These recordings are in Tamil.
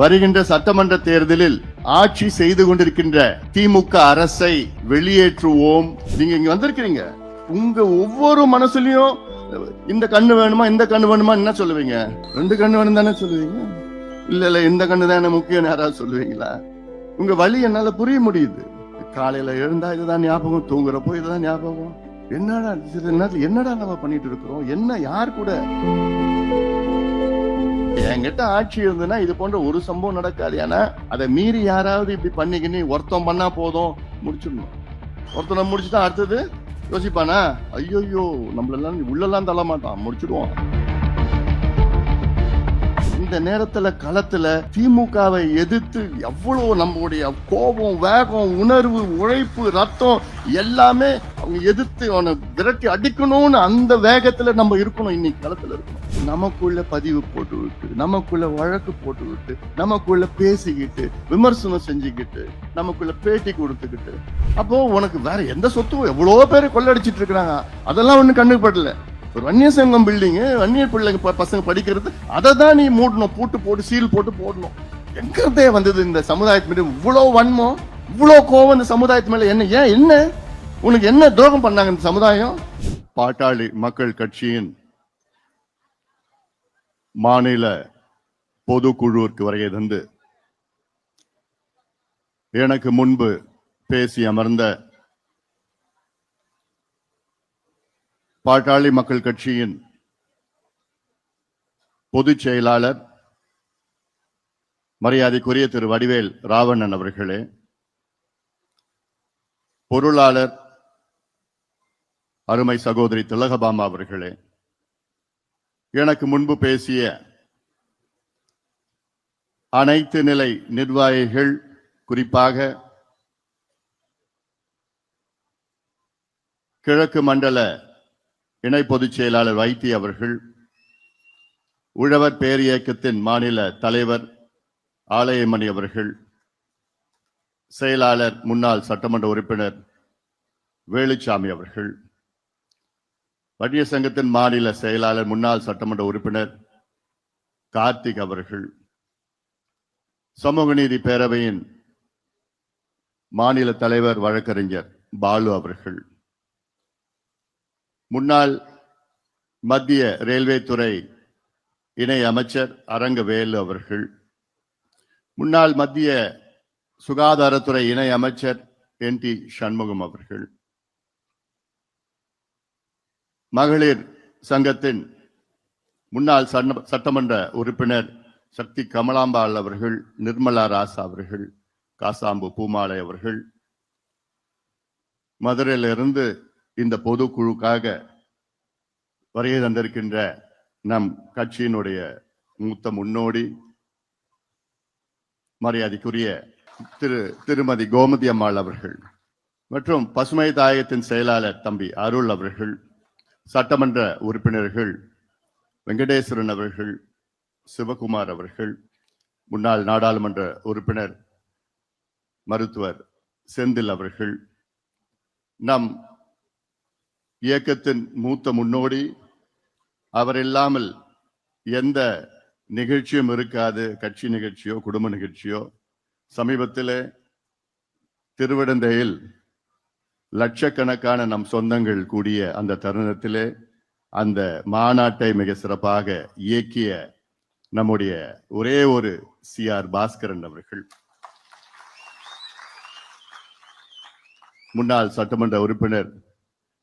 வருகின்ற சட்டமன்ற தேர்தலில் ஆட்சி செய்து கொண்டிருக்கின்ற திமுக அரசை வெளியேற்றுவோம். நீங்க இங்க வந்திருக்கிறீங்க, உங்க ஒவ்வொரு மனசுலயும் இந்த கண்ணு வேணுமா இந்த கண்ணு வேணுமா என்ன சொல்லுவீங்க? 2 கண்ணு வேணும் தானே சொல்லுவீங்க. இல்ல இந்த கண்ணு தானே முக்கியம் யாராவது சொல்லுவீங்களா? உங்க வழி என்னால புரிய முடியுது. காலையில எழுந்தா இதுதான் ஞாபகம், தூங்குறப்போ இதுதான் ஞாபகம். என்னடா என்னடா நம்ம பண்ணிட்டு இருக்கிறோம்? என்ன யார் கூட என்கிட்ட ஆட்சி இருந்ததுன்னா இது போன்ற ஒரு சம்பவம் நடக்காது. ஏன்னா அதை மீறி யாராவது இப்படி பண்ணிக்கின்னு ஒருத்தம் பண்ணா போதும், முடிச்சிடணும். ஒருத்தனை முடிச்சுட்டா அடுத்தது யோசிப்பானா, ஐயோ நம்மளெல்லாம் உள்ளெல்லாம் தள்ள மாட்டான், முடிச்சிடுவோம். இந்த நேரத்துல களத்துல திமுகவை எதிர்த்து எவ்வளவு நம்மளுடைய கோபம், வேகம், உணர்வு, உழைப்பு, ரத்தம் எல்லாமே அவங்க எதிர்த்து அவனை விரட்டி அடிக்கணும்னு அந்த வேகத்துல நம்ம இருக்கணும். இன்னைக்கு களத்துல இருக்கணும். நமக்குள்ள பதிவு போட்டு விட்டு, நமக்குள்ள வழக்கு போட்டு விட்டு, நமக்குள்ள பேசிக்கிட்டு, விமர்சனம் செஞ்சுக்கிட்டு, நமக்குள்ள பேட்டி கொடுத்துக்கிட்டு, அப்போ உனக்கு வேற எந்த சொத்தும் எவ்வளவு பேர் கொள்ளடிச்சிட்டு இருக்கிறாங்க, அதெல்லாம் ஒண்ணு கண்ணுக்கு படல. ஒரு வன்னிய சங்கம் பில்டிங், வன்னிய பிள்ளைங்க பசங்க படிக்கிறது, அதை தான் நீ மூடணும், பூட்டு போட்டு சீல் போட்டு போடணும். எங்கிறதே வந்தது இந்த சமுதாயத்து மேல இவ்வளவு வன்மம், இவ்வளவு கோவம் இந்த சமுதாயத்து மேல? என்ன ஏன் என்ன உனக்கு என்ன துரோகம் பண்ணாங்க இந்த சமுதாயம்? பாட்டாளி மக்கள் கட்சியின் மாநில பொதுக்குழுவிற்கு வருகை தந்து எனக்கு முன்பு பேசி அமர்ந்த பாட்டாளி மக்கள் கட்சியின் பொதுச் செயலாளர் மரியாதைக்குரிய திரு வடிவேல் ராவணன் அவர்களே, பொருளாளர் அருமை சகோதரி திலகபாமா அவர்களே, எனக்கு முன்பு பேசிய அனைத்து நிலை நிர்வாகிகள், குறிப்பாக கிழக்கு மண்டல இணை பொதுச் செயலாளர் வைத்தி அவர்கள், உழவர் பேரியக்கத்தின் மாநில தலைவர் ஆலயமணி அவர்கள், செயலாளர் முன்னாள் சட்டமன்ற உறுப்பினர் வேலுச்சாமி அவர்கள், வன்னிய சங்கத்தின் மாநில செயலாளர் முன்னாள் சட்டமன்ற உறுப்பினர் கார்த்திக் அவர்கள், சமூக நீதி பேரவையின் மாநில தலைவர் வழக்கறிஞர் பாலு அவர்கள், முன்னாள் மத்திய ரயில்வே துறை இணை அமைச்சர் அரங்கவேலு அவர்கள், முன்னாள் மத்திய சுகாதாரத்துறை இணை அமைச்சர் NT சண்முகம் அவர்கள், மகளிர் சங்கத்தின் முன்னாள் சட்டமன்ற உறுப்பினர் சக்தி கமலாம்பாள் அவர்கள், நிர்மலா ராசா அவர்கள், காசாம்பு பூமாலை அவர்கள், மதுரையிலிருந்து இந்த பொதுக்குழுக்காக வருகை தந்திருக்கின்ற நம் கட்சியினுடைய மூத்த முன்னோடி மரியாதைக்குரிய திருமதி கோமதி அம்மாள் அவர்கள், மற்றும் பசுமை தாயகத்தின் செயலாளர் தம்பி அருள் அவர்கள், சட்டமன்ற உறுப்பினர்கள் வெங்கடேஸ்வரன் அவர்கள், சிவகுமார் அவர்கள், முன்னாள் நாடாளுமன்ற உறுப்பினர் மருத்துவர் செந்தில் அவர்கள், நம் இயக்கத்தின் மூத்த முன்னோடி, அவர் இல்லாமல் எந்த நிகழ்ச்சியும் இருக்காது, கட்சி நிகழ்ச்சியோ குடும்ப நிகழ்ச்சியோ. சமீபத்தில் திருவிடந்தையில் லட்சக்கணக்கான நம் சொந்தங்கள் கூடிய அந்த தருணத்திலே அந்த மாநாட்டை மிக சிறப்பாக இயக்கிய நம்முடைய ஒரே ஒரு CR பாஸ்கரன் அவர்கள், முன்னாள் சட்டமன்ற உறுப்பினர்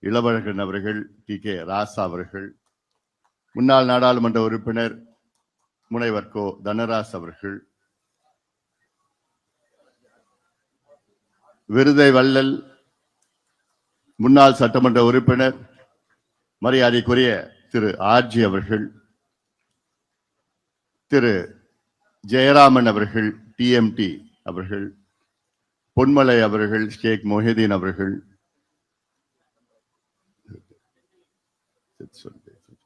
இளவழகன் அவர்கள், TK ராசா அவர்கள், முன்னாள் நாடாளுமன்ற உறுப்பினர் முனைவர் கோ தனராஸ் அவர்கள், விருதை வள்ளல் முன்னாள் சட்டமன்ற உறுப்பினர் மரியாதைக்குரிய திரு RG அவர்கள், திரு ஜெயராமன் அவர்கள், TMT அவர்கள், பொன்மலை அவர்கள், ஷேக் மொஹிதீன் அவர்கள்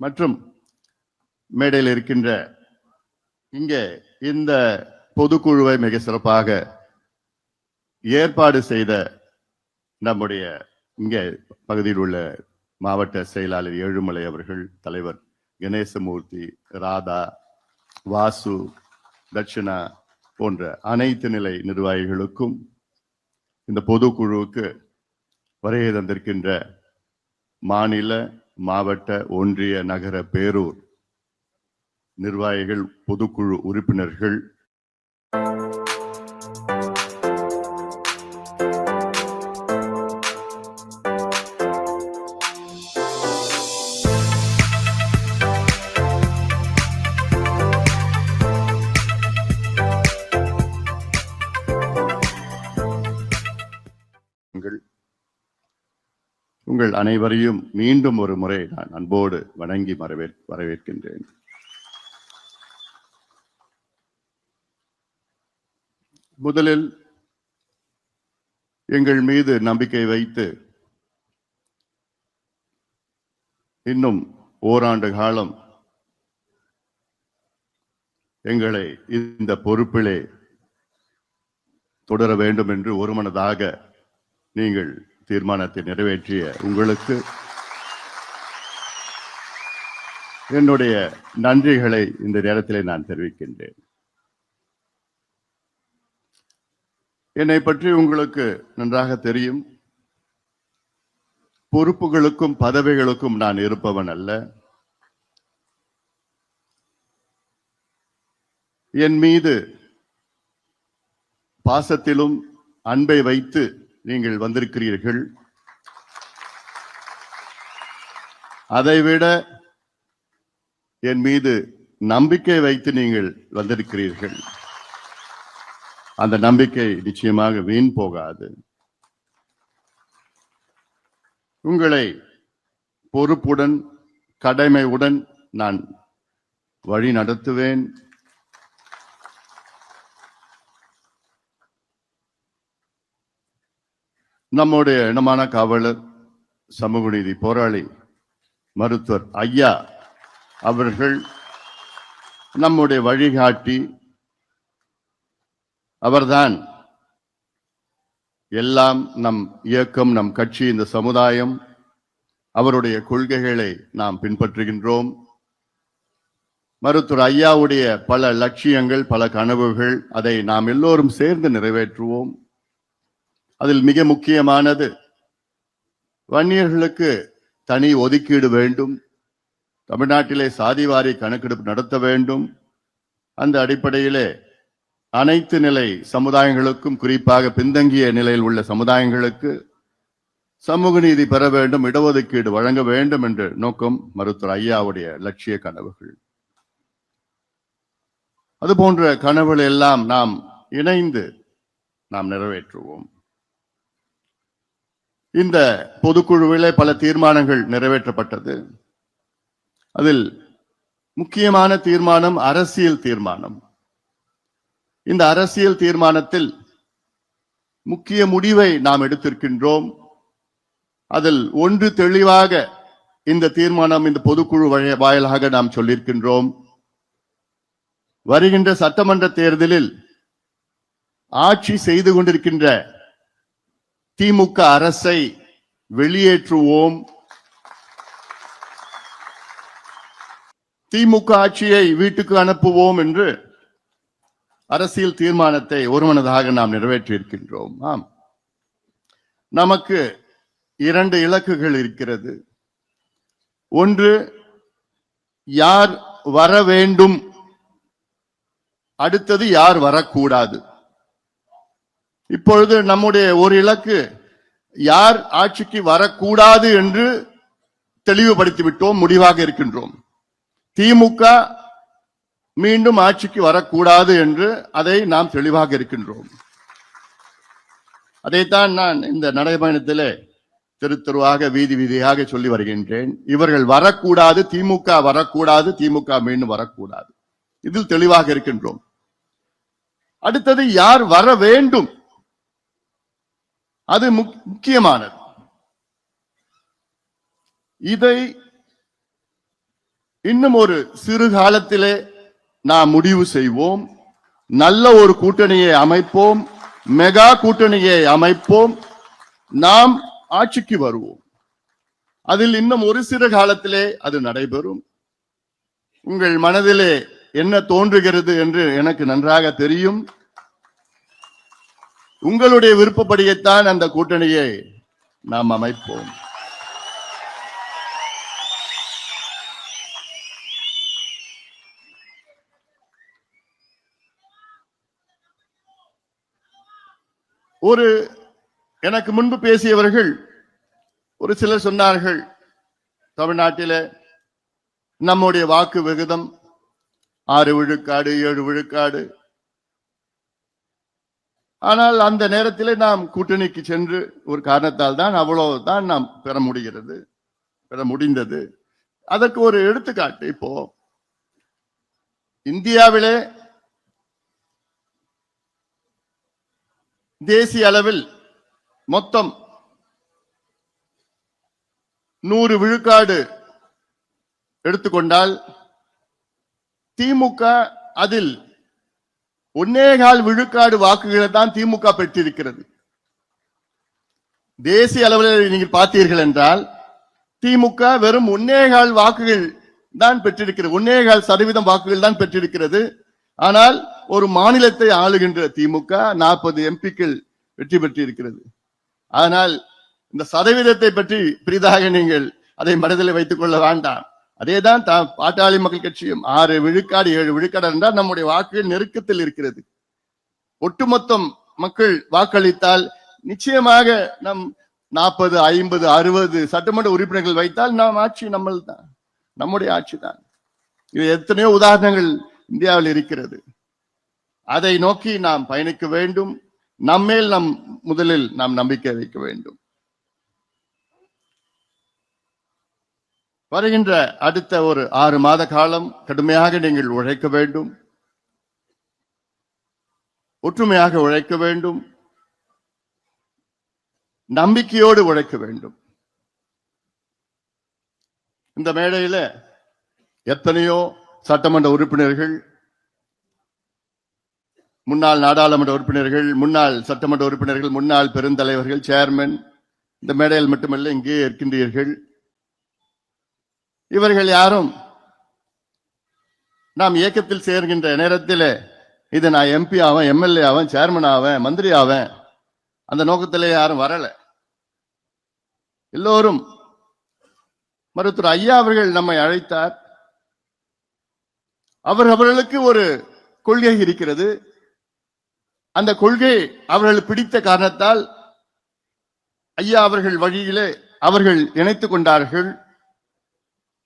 மற்றும் மேடையில் இருக்கின்ற இங்கே இந்த பொதுக்குழுவை மிக சிறப்பாக ஏற்பாடு செய்த நம்முடைய இங்கே பகுதியில் உள்ள மாவட்ட செயலாளர் ஏழுமலை அவர்கள், தலைவர் கணேசமூர்த்தி, ராதா, வாசு, தட்சிணா, போன்ற அனைத்து நிலை நிர்வாகிகளுக்கும் இந்த பொதுக்குழுவுக்கு வருகை தந்திருக்கின்ற மாநில, மாவட்ட, ஒன்றிய, நகர, பேரூர் நிர்வாகிகள், பொதுக்குழு உறுப்பினர்கள், உங்கள் அனைவரையும் மீண்டும் ஒரு முறை நான் அன்போடு வணங்கி வரவேற்கின்றேன். முதலில் எங்கள் மீது நம்பிக்கை வைத்து இன்னும் ஓராண்டு காலம் எங்களை இந்த பொறுப்பிலே தொடர வேண்டும் என்று ஒருமனதாக நீங்கள் தீர்மானத்தை நிறைவேற்றிய உங்களுக்கு என்னுடைய நன்றிகளை இந்த நேரத்திலே நான் தெரிவிக்கின்றேன். என்னை பற்றி உங்களுக்கு நன்றாக தெரியும். பொறுப்புகளுக்கும் பதவிகளுக்கும் நான் இருப்பவன் அல்ல. என் மீது பாசத்திலும் அன்பை வைத்து நீங்கள் வந்திருக்கிறீர்கள். அதைவிட என் மீது நம்பிக்கை வைத்து நீங்கள் வந்திருக்கிறீர்கள். அந்த நம்பிக்கை நிச்சயமாக வீண் போகாது. உங்களை பொறுப்புடன், கடமையுடன் நான் வழி நடத்துவேன். நம்முடைய இனமான காவலர், சமூக நீதி போராளி மருத்துவர் ஐயா அவர்கள் நம்முடைய வழிகாட்டி. அவர்தான் எல்லாம். நம் இயக்கம், நம் கட்சி, இந்த சமுதாயம், அவருடைய கொள்கைகளை நாம் பின்பற்றுகின்றோம். மருத்துவர் ஐயாவுடைய பல லட்சியங்கள், பல கனவுகள், அதை நாம் எல்லோரும் சேர்ந்து நிறைவேற்றுவோம். அதில் மிக முக்கியமானது வன்னியர்களுக்கு தனி ஒதுக்கீடு வேண்டும். தமிழ்நாட்டிலே சாதிவாரி கணக்கெடுப்பு நடத்த வேண்டும். அந்த அடிப்படையிலே அனைத்து நிலை சமுதாயங்களுக்கும், குறிப்பாக பின்தங்கிய நிலையில் உள்ள சமுதாயங்களுக்கு சமூக நீதி பெற வேண்டும், இடஒதுக்கீடு வழங்க வேண்டும் என்ற நோக்கம் மருத்துவர் ஐயாவுடைய லட்சிய கனவுகள். அதுபோன்ற கனவுகள் எல்லாம் நாம் இணைந்து நாம் நிறைவேற்றுவோம். இந்த பொதுக்குழுவிலே பல தீர்மானங்கள் நிறைவேற்றப்பட்டது. அதில் முக்கியமான தீர்மானம் அரசியல் தீர்மானம். இந்த அரசியல் தீர்மானத்தில் முக்கிய முடிவை நாம் எடுத்திருக்கின்றோம். அதில் ஒன்று தெளிவாக இந்த தீர்மானம், இந்த பொதுக்குழு வாயிலாக நாம் சொல்லியிருக்கின்றோம். வருகின்ற சட்டமன்ற தேர்தலில் ஆட்சி செய்து கொண்டிருக்கின்ற திமுக அரசை வெளியேற்றுவோம். திமுக ஆட்சியை வீட்டுக்கு அனுப்புவோம் என்று அரசியல் தீர்மானத்தை ஒருமனதாக நாம் நிறைவேற்றியிருக்கின்றோம். ஆம், நமக்கு 2 இலக்குகள் இருக்கிறது. ஒன்று, யார் வர வேண்டும், அடுத்தது யார் வரக்கூடாது. இப்பொழுது நம்முடைய ஒரு இலக்கு யார் ஆட்சிக்கு வரக்கூடாது என்று தெளிவுபடுத்திவிட்டோம், முடிவாக இருக்கின்றோம். திமுக மீண்டும் ஆட்சிக்கு வரக்கூடாது என்று அதை நாம் தெளிவாக இருக்கின்றோம். அதைத்தான் நான் இந்த நடைபயணத்திலே தெரு தெருவாக, வீதி வீதியாக சொல்லி வருகின்றேன். இவர்கள் வரக்கூடாது, திமுக வரக்கூடாது, திமுக மீண்டும் வரக்கூடாது. இதில் தெளிவாக இருக்கின்றோம். அடுத்தது யார் வர வேண்டும், அது முக்கியமானது. இதை இன்னும் ஒரு சிறு காலத்திலே நாம் முடிவு செய்வோம். நல்ல ஒரு கூட்டணியை அமைப்போம், மெகா கூட்டணியை அமைப்போம், நாம் ஆட்சிக்கு வருவோம். அதில் இன்னும் ஒரு சிறு காலத்திலே அது நடைபெறும். உங்கள் மனதிலே என்ன தோன்றுகிறது என்று எனக்கு நன்றாக தெரியும். உங்களுடைய விருப்பப்படியைத்தான் அந்த கூட்டணியை நாம் அமைப்போம். ஒரு எனக்கு முன்பு பேசியவர்கள் ஒரு சிலர் சொன்னார்கள், தமிழ்நாட்டில் நம்முடைய வாக்கு விகிதம் 6 விழுக்காடு 7 விழுக்காடு. ஆனால் அந்த நேரத்தில் நாம் கூட்டணிக்கு சென்று ஒரு காரணத்தால் தான் அவ்வளவுதான் நாம் பெற முடிந்தது. அதற்கு ஒரு எடுத்துக்காட்டு, இப்போ இந்தியாவிலே தேசிய அளவில் மொத்தம் 100 விழுக்காடு எடுத்துக்கொண்டால் திமுக அதில் 1.25 விழுக்காடு வாக்குகளை தான் திமுக பெற்றிருக்கிறது. தேசிய அளவில் நீங்கள் பார்த்தீர்கள் என்றால் திமுக வெறும் 1.25 வாக்குகள் தான் பெற்றிருக்கிறது, 1.25% வாக்குகள் தான் பெற்றிருக்கிறது. ஆனால் ஒரு மாநிலத்தை ஆளுகின்ற திமுக 40 எம்பிக்கள் வெற்றி பெற்றிருக்கிறது. ஆனால் இந்த சதவீதத்தை பற்றி பெரிதாக நீங்கள் அதை மனதில் வைத்துக் கொள்ள வேண்டாம். அதேதான் பாட்டாளி மக்கள் கட்சியும் 6 விழுக்காடு 7 விழுக்காடு என்றால் நம்முடைய வாக்குகள் நெருக்கத்தில் இருக்கிறது. ஒட்டுமொத்தம் மக்கள் வாக்களித்தால் நிச்சயமாக நம் 40 50 60 சட்டமன்ற உறுப்பினர்கள் வைத்தால் நாம் ஆட்சி நம்முடைய ஆட்சி தான். இது எத்தனையோ உதாரணங்கள் இந்தியாவில் இருக்கிறது. அதை நோக்கி நாம் பயணிக்க வேண்டும். நம்மேல் முதலில் நாம் நம்பிக்கை வைக்க வேண்டும். வருகின்ற அடுத்த ஒரு 6 மாத காலம் கடுமையாக நீங்கள் உழைக்க வேண்டும், ஒற்றுமையாக உழைக்க வேண்டும், நம்பிக்கையோடு உழைக்க வேண்டும். இந்த மேடையில் எத்தனையோ சட்டமன்ற உறுப்பினர்கள், முன்னாள் நாடாளுமன்ற உறுப்பினர்கள், முன்னாள் சட்டமன்ற உறுப்பினர்கள், முன்னாள் பெருந்தலைவர்கள், சேர்மன் இந்த மேடையில் மட்டுமல்ல இங்கே இருக்கின்றீர்கள். இவர்கள் யாரும் நாம் இயக்கத்தில் சேர்கின்ற நேரத்தில் இது நான் எம்பி ஆவேன், எம்எல்ஏ ஆவேன், சேர்மன் ஆவேன், மந்திரி ஆவேன் அந்த நோக்கத்திலே யாரும் வரல. எல்லோரும் மருத்துவர் ஐயா அவர்கள் நம்மை அழைத்தார். அவர்களுக்கு ஒரு கொள்கை இருக்கிறது. அந்த கொள்கை அவர்கள் பிடித்த காரணத்தால் ஐயா அவர்கள் வழியிலே அவர்கள் இணைத்துக் கொண்டார்கள்.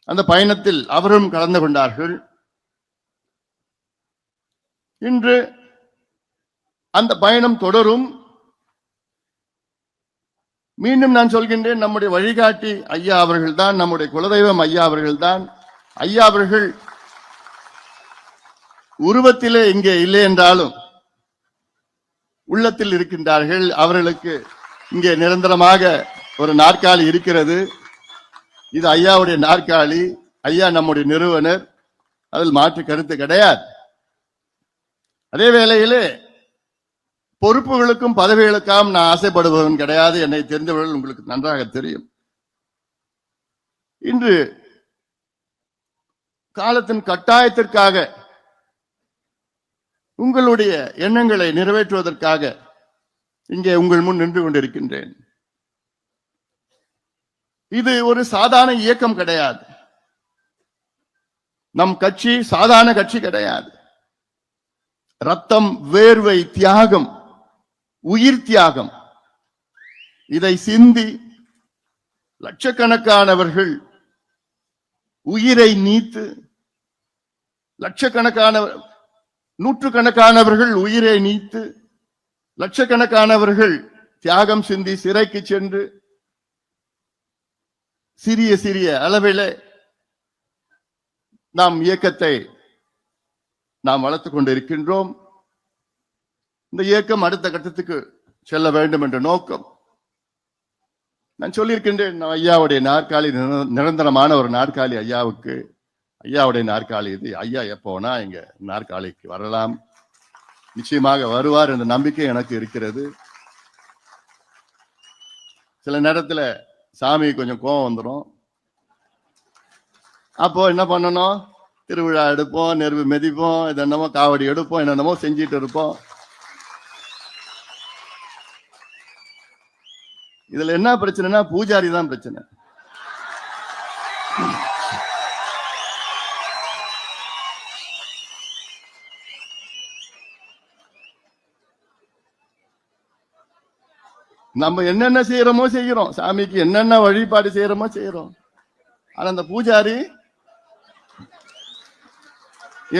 அந்த பயணத்தில் அவரும் கலந்து கொண்டார்கள். இன்று அந்த பயணம் தொடரும். மீண்டும் நான் சொல்கின்றேன், நம்முடைய வழிகாட்டி ஐயா அவர்கள் தான், நம்முடைய குலதெய்வம் ஐயா அவர்கள் தான். ஐயா அவர்கள் உருவத்திலே இங்கே இல்லை என்றாலும் உள்ளத்தில் இருக்கின்றார்கள். அவர்களுக்கு இங்கே நிரந்தரமாக ஒரு நாற்காலி இருக்கிறது. இது ஐயாவுடைய நாற்காலி. ஐயா நம்முடைய நிறுவனர், அதில் மாற்று கருத்து கிடையாது. அதே வேளையிலே பொறுப்புகளுக்கும் பதவிகளுக்காம் நான் ஆசைப்படுபவன் கிடையாது. என்னை தெரிந்தவர்கள் உங்களுக்கு நன்றாக தெரியும். இன்று காலத்தின் கட்டாயத்திற்காக உங்களுடைய எண்ணங்களை நிறைவேற்றுவதற்காக இங்கே உங்கள் முன் நின்று கொண்டிருக்கின்றேன். இது ஒரு சாதாரண இயக்கம் கிடையாது. நம் கட்சி சாதாரண கட்சி கிடையாது. ரத்தம், வேர்வை, தியாகம், உயிர் தியாகம் இதை சிந்தி லட்சக்கணக்கானவர்கள் உயிரை நீத்து, நூற்றுக்கணக்கானவர்கள் உயிரை நீத்து, லட்சக்கணக்கானவர்கள் தியாகம் சிந்தி சிறைக்கு சென்று சிறிய சிறிய அளவில் நாம் இயக்கத்தை நாம் வளர்த்துக் கொண்டிருக்கின்றோம். இந்த இயக்கம் அடுத்த கட்டத்துக்கு செல்ல வேண்டும் என்ற நோக்கம். நான் சொல்லியிருக்கின்றேன், ஐயாவுடைய நாற்காலி நிரந்தரமான ஒரு நாற்காலி ஐயாவுக்கு. ஐயாவுடைய நாற்காலி இது. ஐயா எப்போனா இங்க நாற்காலிக்கு வரலாம், நிச்சயமாக வருவார் என்ற நம்பிக்கை எனக்கு இருக்கிறது. சில நேரத்தில் சாமி கொஞ்சம் கோபம் வந்துடும். அப்போ என்ன பண்ணணும், திருவிழா எடுப்போம், நெருப்பு மிதிப்போம், என்னென்னமோ காவடி எடுப்போம், என்னென்னமோ செஞ்சிட்டு இருப்போம். இதுல என்ன பிரச்சனைனா பூஜாரி தான் பிரச்சனை. நம்ம என்னென்ன செய்யறோமோ செய்யறோம், சாமிக்கு என்னென்ன வழிபாடு செய்யறோமோ செய்யறோம். ஆனா அந்த பூஜாரி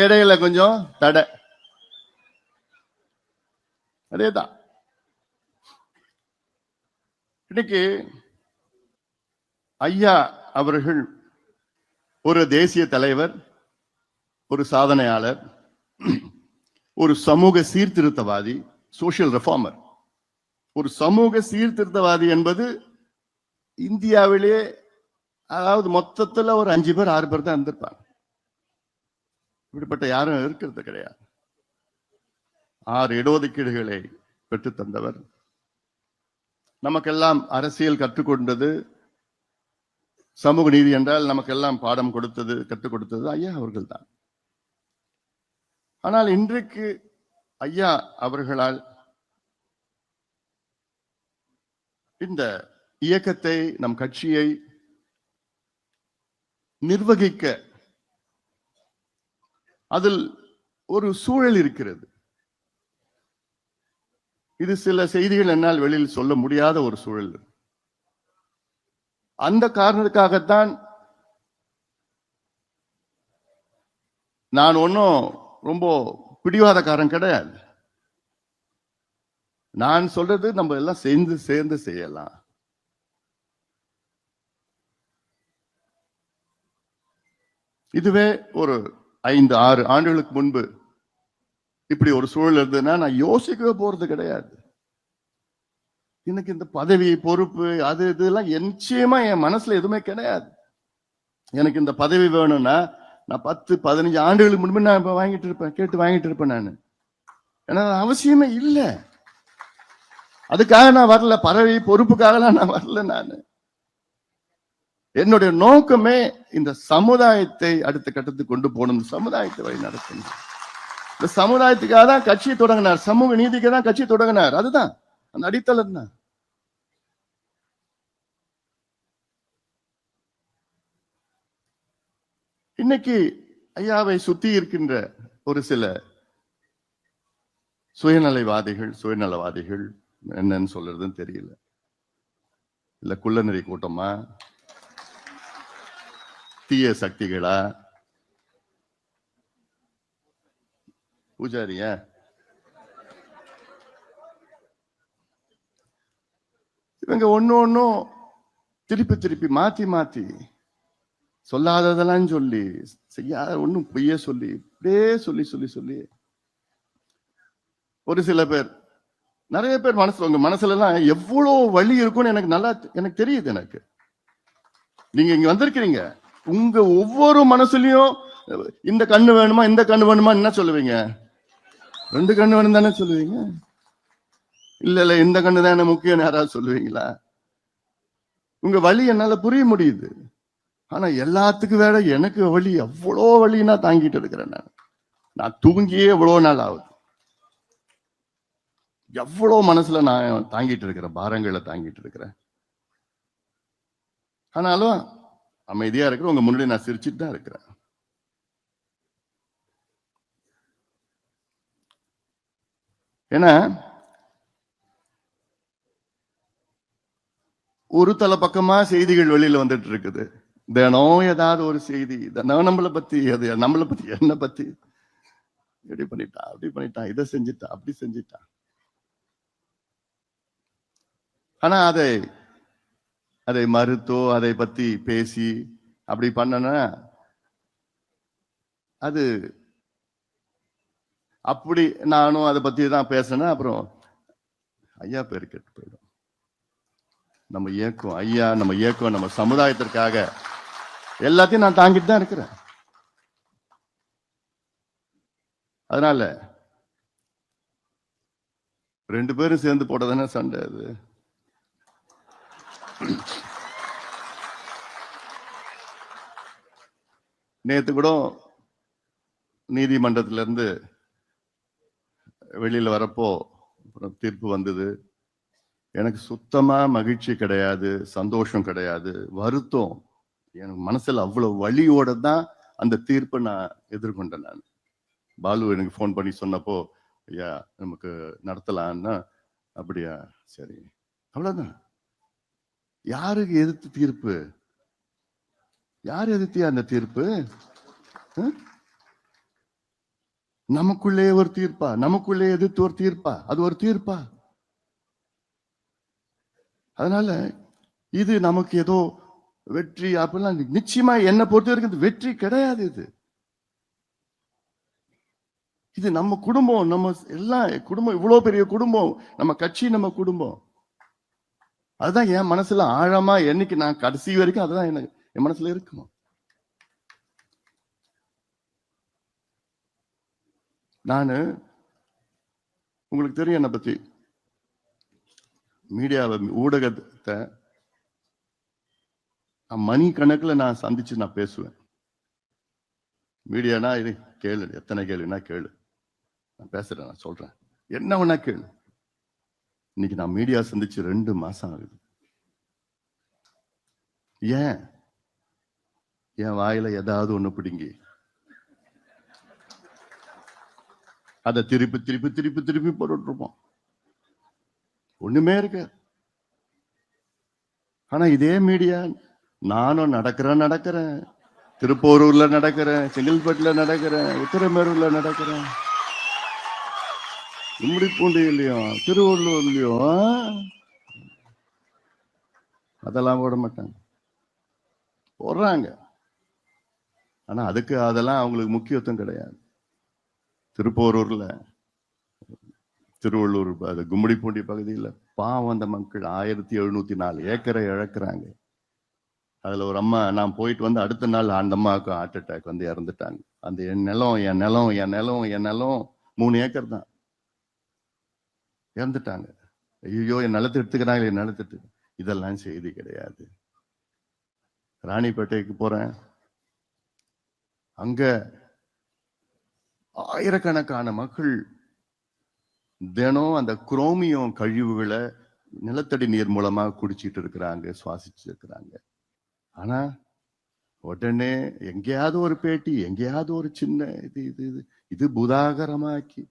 இடையில கொஞ்சம் தடை. அதேதான் இன்னைக்கு ஐயா அவர்கள் ஒரு தேசிய தலைவர், ஒரு சாதனையாளர், ஒரு சமூக சீர்திருத்தவாதி, சோசியல் ரிஃபார்மர். ஒரு சமூக சீர்திருத்தவாதி என்பது இந்தியாவிலே அதாவது மொத்தத்துல ஒரு 5 பேர் 6 பேர் தான் இருந்திருப்பாங்க. இப்படிப்பட்ட யாரும் இருக்கிறது கிடையாது. 6 இடஒதுக்கீடுகளை பெற்று தந்தவர். நமக்கெல்லாம் அரசியல் கற்றுக்கொண்டது, சமூக நீதி என்றால் நமக்கெல்லாம் பாடம் கொடுத்தது, கற்றுக் கொடுத்தது ஐயா அவர்கள் தான். ஆனால் இன்றைக்கு ஐயா அவர்களால் இந்த இயக்கத்தை, நம் கட்சியை நிர்வகிக்க அதில் ஒரு சூழல் இருக்கிறது. இது சில செய்திகள் என்னால் வெளியில் சொல்ல முடியாத ஒரு சூழல். அந்த காரணத்துக்காகத்தான் நான் ஒன்னும் ரொம்ப பிடிவாதக்காரன் கிடையாது. நான் சொல்றது நம்ம எல்லாம் சேர்ந்து செய்யலாம். இதுவே ஒரு 5-6 ஆண்டுகளுக்கு முன்பு இப்படி ஒரு சூழல் இருந்ததுன்னா நான் யோசிக்கவே போறது கிடையாது. எனக்கு இந்த பதவி, பொறுப்பு, அது இதெல்லாம் நிச்சயமா என் மனசுல எதுவுமே கிடையாது. எனக்கு இந்த பதவி வேணும்னா நான் 10-15 ஆண்டுகளுக்கு முன்பு நான் இப்ப வாங்கிட்டு இருப்பேன், கேட்டு வாங்கிட்டு இருப்பேன். நான் ஏன்னா அவசியமே இல்லை. அதுக்காக நான் வரல, பதவி பொறுப்புக்காகலாம் நான் வரல. நான் என்னுடைய நோக்கமே இந்த சமுதாயத்தை அடுத்த கட்டத்துக்கு கொண்டு போகணும், சமுதாயத்தை வழி நடத்தணும். இந்த சமுதாயத்துக்காக தான் கட்சியை தொடங்கினார், சமூக நீதிக்கு தான் கட்சி தொடங்கினார். அதுதான் அந்த அடித்தளம் தான். இன்னைக்கு ஐயாவை சுத்தி இருக்கின்ற ஒரு சில சுயநலவாதிகள் என்னன்னு சொல்றதுன்னு தெரியல. இல்ல குள்ளநெறி கூட்டமா, தீய சக்திகளா, பூஜாரியா, இவங்க ஒன்னும் திருப்பி மாத்தி சொல்லாததெல்லாம் சொல்லி, செய்யாத ஒன்னும் பொய்ய சொல்லி, இப்படியே சொல்லி ஒரு சில பேர், நிறைய பேர் உங்க மனசுல எல்லாம் எவ்வளவு வலி இருக்கும்னு எனக்கு தெரியுது. எனக்கு நீங்க இங்க வந்திருக்கிறீங்க, உங்க ஒவ்வொரு மனசுலயும் இந்த கண்ணு வேணுமா, இந்த கண்ணு வேணுமா என்ன சொல்லுவீங்க? 2 கண்ணு வேணும் தானே சொல்லுவீங்க. இல்ல இந்த கண்ணு தானே முக்கியம் யாராவது சொல்லுவீங்களா? உங்க வலி என்னால புரிய முடியுது. ஆனா எல்லாத்துக்கும் வேற எனக்கு வலி, எவ்வளோ வலினா தாங்கிட்டு இருக்கிறேன். நான் தூங்கியே எவ்வளவு நாள் ஆகுது. எவ்வளவு மனசுல நான் தாங்கிட்டு இருக்கிறேன், பாரங்களை தாங்கிட்டு இருக்கிறேன். ஆனாலும் அமைதியா இருக்கிற உங்க முன்னாடி நான் சிரிச்சுட்டு தான் இருக்கிறேன். ஏன்னா ஒரு தலை பக்கமா செய்திகள் வெளியில வந்துட்டு இருக்குது. தினம் ஏதாவது ஒரு செய்தி, தினம் நம்மளை பத்தி, என்ன பத்தி, இப்படி பண்ணிட்டான், இதை செஞ்சுட்டான், அப்படி செஞ்சுட்டான். ஆனா அதை மறுத்தோ அதை பத்தி பேசி அப்படி பண்ணனா அது அப்படி நானும் அதை பத்தி தான் பேசினேன். அப்புறம் ஐயா பேரு கெட்டு போயிடும். நம்ம இயக்கம் நம்ம சமுதாயத்திற்காக எல்லாத்தையும் நான் தாங்கிட்டு தான் இருக்கிறேன். அதனால 2 பேரும் சேர்ந்து போட்டதானே சண்டை. அது நேத்து கூட நீதிமன்றத்தில இருந்து வெளியில வரப்போ தீர்ப்பு வந்தது. எனக்கு சுத்தமா மகிழ்ச்சி கிடையாது, சந்தோஷம் கிடையாது, வருத்தம். எனக்கு மனசுல அவ்வளவு வலியோட தான் அந்த தீர்ப்பை நான் எதிர்கொண்டேன். நான் பாலு எனக்கு ஃபோன் பண்ணி சொன்னப்போ, ஐயா நமக்கு நடத்தலான்னா, அப்படியா சரி, அவ்வளவுதான். யாருக்கு எதிர்த்து தீர்ப்பு? யார் எதிர்த்தியா அந்த தீர்ப்பு? நமக்குள்ளே ஒரு தீர்ப்பா? நமக்குள்ளே எதிர்த்து ஒரு தீர்ப்பா? அது ஒரு தீர்ப்பா? அதனால இது நமக்கு ஏதோ வெற்றி அப்படிலாம் நிச்சயமா என்ன பொறுத்த வரைக்கும் வெற்றி கிடையாது. இது நம்ம குடும்பம், நம்ம எல்லாம் குடும்பம், இவ்வளவு பெரிய குடும்பம், நம்ம கட்சி, நம்ம குடும்பம். அதுதான் என் மனசுல ஆழமா என்னைக்கு நான் கடைசி வரைக்கும் அதுதான் எனக்கு என் மனசுல இருக்கணும். நானு உங்களுக்கு தெரியும் என்னை பத்தி, மீடியாவை, ஊடகத்தை மணி கணக்குல நான் சந்திச்சு நான் பேசுவேன். மீடியானா இது கேளு, எத்தனை கேளுன்னா கேளு, நான் பேசுறேன், நான் சொல்றேன், என்ன வேணா கேளு. இன்னைக்கு நான் மீடியா சந்திச்சு 2 மாசம் ஆகுது. ஏன் என் வாயில ஏதாவது ஒண்ணு பிடிங்கி அதை திருப்பி திருப்பி திருப்பி திருப்பி போட்டுட்டு இருப்போம், ஒண்ணுமே இருக்கு. ஆனா இதே மீடியா, நானும் நடக்கிறேன், திருப்போரூர்ல நடக்கிறேன், செங்கல்பட்டுல நடக்கிறேன், உத்தரமேரூர்ல நடக்கிறேன், கும்மிடிப்பூண்டியிலையும் திருவள்ளூர்லயும், அதெல்லாம் போட மாட்டாங்க, போடுறாங்க. ஆனா அதுக்கு அதெல்லாம் அவங்களுக்கு முக்கியத்துவம் கிடையாது. திருப்போரூர்ல, திருவள்ளூர், அது கும்மிடிப்பூண்டி பகுதியில் பாவம் அந்த மக்கள் 1704 ஏக்கரை இழக்கிறாங்க. அதுல ஒரு அம்மா, நான் போயிட்டு வந்து அடுத்த நாள் அந்த அம்மாவுக்கு ஹார்ட் அட்டாக் வந்து இறந்துட்டாங்க. அந்த என் நிலம் 3 ஏக்கர் தான், இறந்துட்டாங்க. ஐயோ என் நிலத்தை எடுத்துக்கிறாங்க, என் நிலத்தை. இதெல்லாம் செய்தி கிடையாது. ராணிப்பேட்டைக்கு போறேன், அங்க ஆயிரக்கணக்கான மக்கள் தினம் அந்த குரோமியம் கழிவுகளை நிலத்தடி நீர் மூலமா குடிச்சிட்டு இருக்கிறாங்க, சுவாசிச்சு இருக்கிறாங்க. ஆனா உடனே எங்கேயாவது ஒரு பேட்டி, எங்கேயாவது ஒரு சின்ன இது இது இது இது புதாகரமாக்கி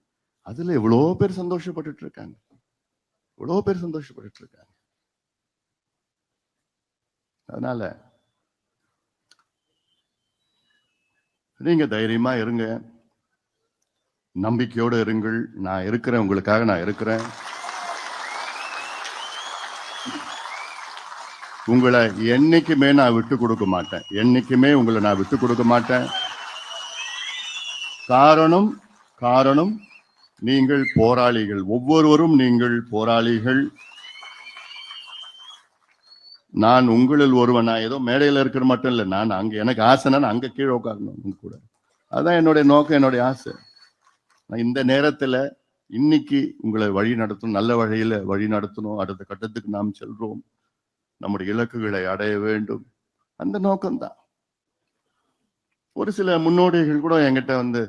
அதுல எவ்வளோ பேர் சந்தோஷப்பட்டுட்டு இருக்காங்க, எவ்வளோ பேர் சந்தோஷப்பட்டுட்டு இருக்காங்க. அதனால நீங்க தைரியமா இருங்க, நம்பிக்கையோடு இருங்கள். நான் இருக்கிறேன், உங்களுக்காக நான் இருக்கிறேன். உங்களை என்னைக்குமே நான் விட்டு கொடுக்க மாட்டேன், என்னைக்குமே உங்களை நான் விட்டு கொடுக்க மாட்டேன். காரணம் நீங்கள் போராளிகள், ஒவ்வொருவரும் நீங்கள் போராளிகள். நான் உங்களில் ஒருவன், நான் ஏதோ மேடையில் இருக்கிற மட்டும் இல்லை, நான் அங்க எனக்கு ஆசைனா அங்க கீழே உட்காரணும் கூட. அதான் என்னுடைய நோக்கம், என்னுடைய ஆசை. நான் இந்த நேரத்துல இன்னைக்கு உங்களை வழி நடத்தணும், நல்ல வழியில வழி நடத்தணும். அடுத்த கட்டத்துக்கு நாம் செல்றோம், நம்முடைய இலக்குகளை அடைய வேண்டும், அந்த நோக்கம்தான். ஒரு சில முன்னோடிகள் கூட என்கிட்ட வந்து,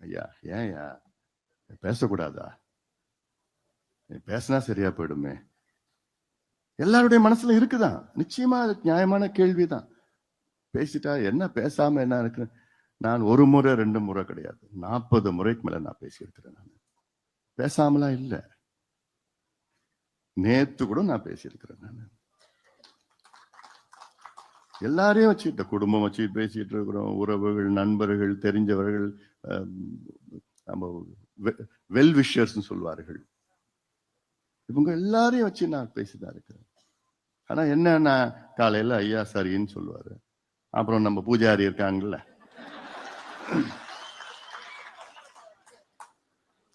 ஐயா ஏன்யா பேசக்கூடாதா, பேசினா சரியா போயிடுமே. எல்லாருடைய மனசுல இருக்குதான், நிச்சயமா அது நியாயமான கேள்விதான். பேசிட்டா என்ன, பேசாம என்ன இருக்கு? நான் 1 முறை 2 முறை கிடையாது, 40 முறைக்கு மேல நான் பேசியிருக்கிறேன். நான் பேசாமலாம் இல்லை, நேத்து கூட நான் பேசியிருக்கிறேன். நான் எல்லாரையும் வச்சுக்கிட்ட குடும்பம் வச்சு பேசிட்டு இருக்கிறோம், உறவுகள், நண்பர்கள், தெரிஞ்சவர்கள், நம்ம வெல் விஷர்ஸ் சொல்வார்கள், இவங்க எல்லாரையும் வச்சு நான் பேசிதான் இருக்கிறேன். ஆனா என்ன, காலையில ஐயா சரின்னு சொல்லுவாரு, அப்புறம் நம்ம பூஜாரி இருக்காங்கல்ல,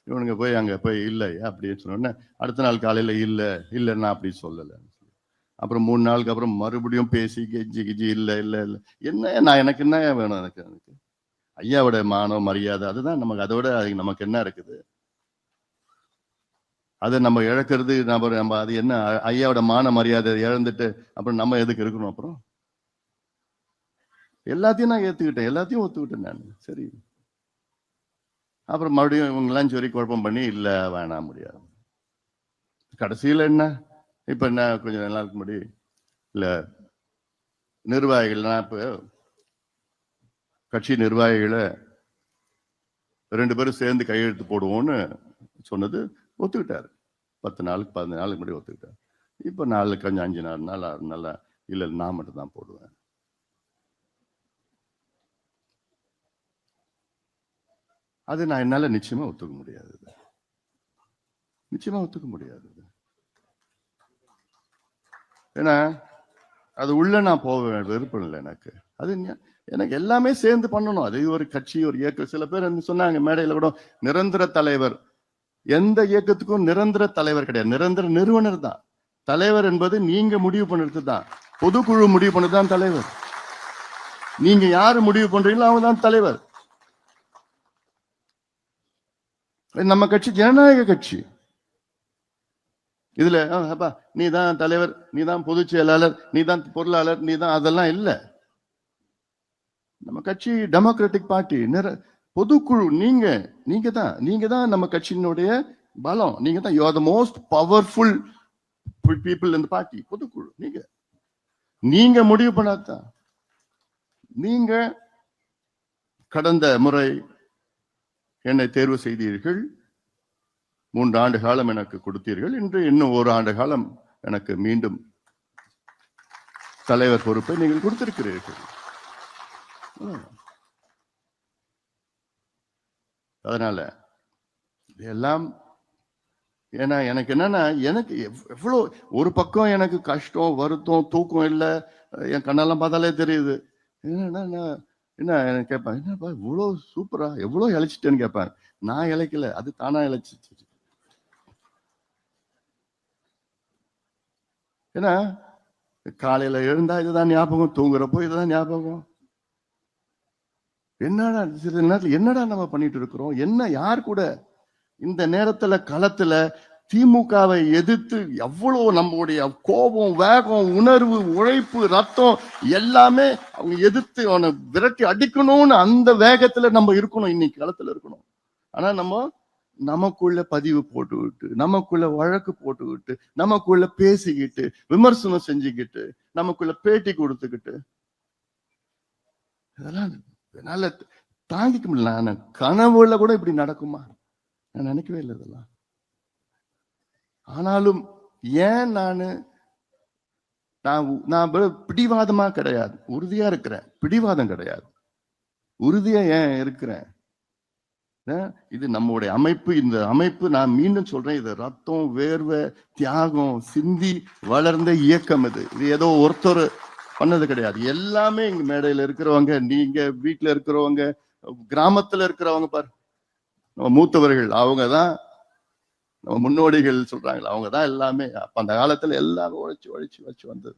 இவனுங்க போய் அங்க போய் இல்லை அப்படின்னு சொன்ன அடுத்த நாள் காலையில இல்ல நான் அப்படி சொல்லலை. அப்புறம் 3 நாளுக்கு அப்புறம் மறுபடியும் பேசி கெஞ்சி இல்ல என்ன, நான் எனக்கு என்ன வேணும், எனக்கு ஐயாவோட மானம் மரியாதை அதுதான் நமக்கு, அதை விட நமக்கு என்ன இருக்குது? அதை நம்ம இழக்கிறது, நம்ம அது என்ன, ஐயாவோட மான மரியாதை இழந்துட்டு அப்புறம் நம்ம எதுக்கு இருக்கணும்? அப்புறம் எல்லாத்தையும் நான் ஏத்துக்கிட்டேன், எல்லாத்தையும் ஒத்துக்கிட்டேன் நான். சரி, அப்புறம் மறுபடியும் இவங்கெல்லாம் சொல்லி குழப்பம் பண்ணி இல்ல வேணாம் முடியாது. கடைசியில் என்ன, இப்ப என்ன கொஞ்சம் நாளுக்கு முன்னாடி இல்ல நிர்வாகிகள், இப்ப கட்சி நிர்வாகிகளை 2 பேரும் சேர்ந்து கையெழுத்து போடுவோம்னு சொன்னது ஒத்துக்கிட்டாரு. 10 நாளுக்கு 15 நாளுக்கு முன்னாடி ஒத்துக்கிட்டாரு. இப்ப 4 கொஞ்சம் 5 நாள் 6 நாள் இல்ல நான் மட்டும் தான் போடுவேன். அது நான் என்னால நிச்சயமா ஒத்துக்க முடியாது. நிச்சயமா ஒத்துக்க முடியாது. ஏன்னா அது உள்ள நான் போக விருப்பம் இல்லை எனக்கு. அது எனக்கு எல்லாமே சேர்ந்து பண்ணணும். அது ஒரு கட்சி, ஒரு இயக்கம். சில பேர் சொன்னாங்க மேடையில கூட, நிரந்தர தலைவர். எந்த இயக்கத்துக்கும் நிரந்தர தலைவர் கிடையாது, நிரந்தர நிறுவனர் தான் தலைவர். என்பது நீங்க முடிவு பண்ணுறது தான், பொதுக்குழு முடிவு பண்ணதுதான் தலைவர். நீங்க யாரு முடிவு பண்றீங்களோ அவங்க தான் தலைவர். நம்ம கட்சி ஜனநாயக கட்சி. இதுல அப்பா நீ தான் தலைவர், நீ தான் பொதுச் செயலாளர், நீ தான் பொருளாளர், நீ தான், அதெல்லாம் இல்ல. நம்ம கட்சி டெமோக்ராட்டிக் பார்ட்டி, பொதுக்குழு. நீங்க தான் நம்ம கட்சியினுடைய பலம். நீங்க தான், you are the most powerful people in the party. பொதுக்குழு நீங்க முடிவு பண்ணாதான். நீங்க கடந்த முறை என்னை தேர்வு செய்தீர்கள், 3 ஆண்டு காலம் எனக்கு கொடுத்தீர்கள். இன்று இன்னும் 1 ஆண்டு காலம் எனக்கு மீண்டும் தலைவர் பொறுப்பை நீங்கள் கொடுத்திருக்கிறீர்கள். அதனால எல்லாம் ஏன்னா எனக்கு என்னன்னா, எனக்கு எவ்வளவு ஒரு பக்கம் எனக்கு கஷ்டம், வருத்தம், தூக்கம் இல்லை. என் கண்ணெல்லாம் பார்த்தாலே தெரியுது. என்ன கேட்பேன், என்னப்பா இவ்வளவு சூப்பரா எவ்வளவு இழைச்சிட்டேன்னு கேட்பேன். நான் இழைக்கல, அது தானா இழைச்சிச்சு. ஏன்னா காலையில எழுந்தா இதுதான் ஞாபகம், தூங்குறப்போ இதுதான் ஞாபகம். என்னடா சில நேரத்தில் என்னடா நம்ம பண்ணிட்டு இருக்கிறோம், என்ன யார் கூட இந்த நேரத்துல களத்துல திமுகவை எதிர்த்து எவ்வளவு நம்மளுடைய கோபம், வேகம், உணர்வு, உழைப்பு, ரத்தம் எல்லாமே அவங்க எதிர்த்து அவனை விரட்டி அடிக்கணும்னு அந்த வேகத்துல நம்ம இருக்கணும், இன்னைக்கு களத்துல இருக்கணும். ஆனா நமக்குள்ள பதிவு போட்டுக்கிட்டு, நமக்குள்ள வழக்கு போட்டுக்கிட்டு, நமக்குள்ள பேசிக்கிட்டு, விமர்சனம் செஞ்சுக்கிட்டு, நமக்குள்ள பேட்டி கொடுத்துக்கிட்டு, இதெல்லாம் என்னால தாங்கிக்க முடியல. நான் கனவுல கூட இப்படி நடக்குமா நான் நினைக்கவே இல்லை இதெல்லாம். ஆனாலும் ஏன் நான் பிடிவாதமா கிடையாது, உறுதியா இருக்கிறேன். பிடிவாதம் கிடையாது, உறுதியா ஏன் இருக்கிறேன். இது நம்முடைய அமைப்பு. இந்த அமைப்பு, நான் மீண்டும் சொல்றேன், இது ரத்தம், வேர்வை, தியாகம் சிந்தி வளர்ந்த இயக்கம். இது ஏதோ ஒருத்தர் பண்ணது கிடையாது. எல்லாமே இங்க மேடையில இருக்கிறவங்க, நீங்க வீட்டுல இருக்கிறவங்க, கிராமத்துல இருக்கிறவங்க, பாரு நம்ம மூத்தவர்கள், அவங்கதான் நம்ம முன்னோடிகள் சொல்றாங்களா, அவங்கதான் எல்லாமே. அப்ப அந்த காலத்துல எல்லாமே உழைச்சு வந்தது.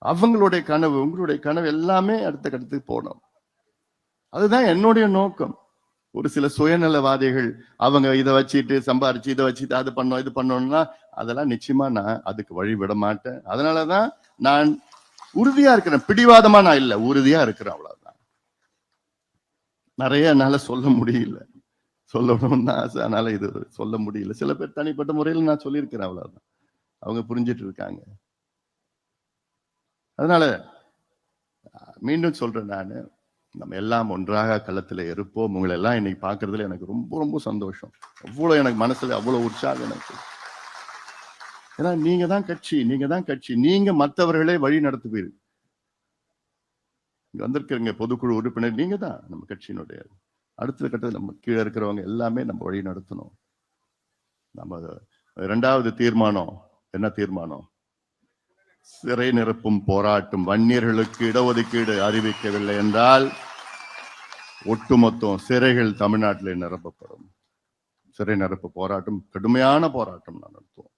அவங்களுடைய கனவு, உங்களுடைய கனவு எல்லாமே அடுத்த கட்டத்துக்கு போனோம். அதுதான் என்னுடைய நோக்கம். ஒரு சில சுயநலவாதிகள் அவங்க இதை வச்சுட்டு சம்பாரிச்சு, இதை வச்சுட்டு அது பண்ணோம் இது பண்ணோம்னா, அதெல்லாம் நிச்சயமா நான் அதுக்கு வழி விட மாட்டேன். அதனாலதான் நான் உறுதியா இருக்கிறேன். பிடிவாதமா நான் இல்லை, உறுதியா இருக்கிறேன், அவ்வளவுதான். நிறைய என்னால சொல்ல முடியல, சொல்லணும்னு ஆசை, அதனால இது சொல்ல முடியல. சில பேர் தனிப்பட்ட முறையில் நான் சொல்லியிருக்கிறேன், அவ்வளவுதான். அவங்க புரிஞ்சிட்டு இருக்காங்க. அதனால மீண்டும் சொல்றேன், நானு நம்ம எல்லாம் ஒன்றாக களத்துல இருப்போம். உங்களை எல்லாம் இன்னைக்கு பாக்குறதுல எனக்கு ரொம்ப ரொம்ப சந்தோஷம். அவ்வளவு எனக்கு மனசுல அவ்வளவு உற்சாகம் எனக்கு. ஏன்னா நீங்க தான் கட்சி, நீங்க மற்றவர்களே வழி நடத்துவீர்கள். இங்க வந்திருக்கிறீங்க பொதுக்குழு உறுப்பினர், நீங்க தான் நம்ம கட்சியினுடைய அடுத்த கட்டத்தில் நம்ம கீழே இருக்கிறவங்க எல்லாமே நம்ம வழி நடத்தணும். நம்ம 2வது தீர்மானம் என்ன தீர்மானம்? சிறை நிரப்பும் போராட்டம். வன்னியர்களுக்கு இடஒதுக்கீடு அறிவிக்கவில்லை என்றால் ஒட்டுமொத்தம் சிறைகள் தமிழ்நாட்டில் நிரப்பப்படும். சிறை நிரப்பு போராட்டம், கடுமையான போராட்டம் நான் நடத்துவோம்.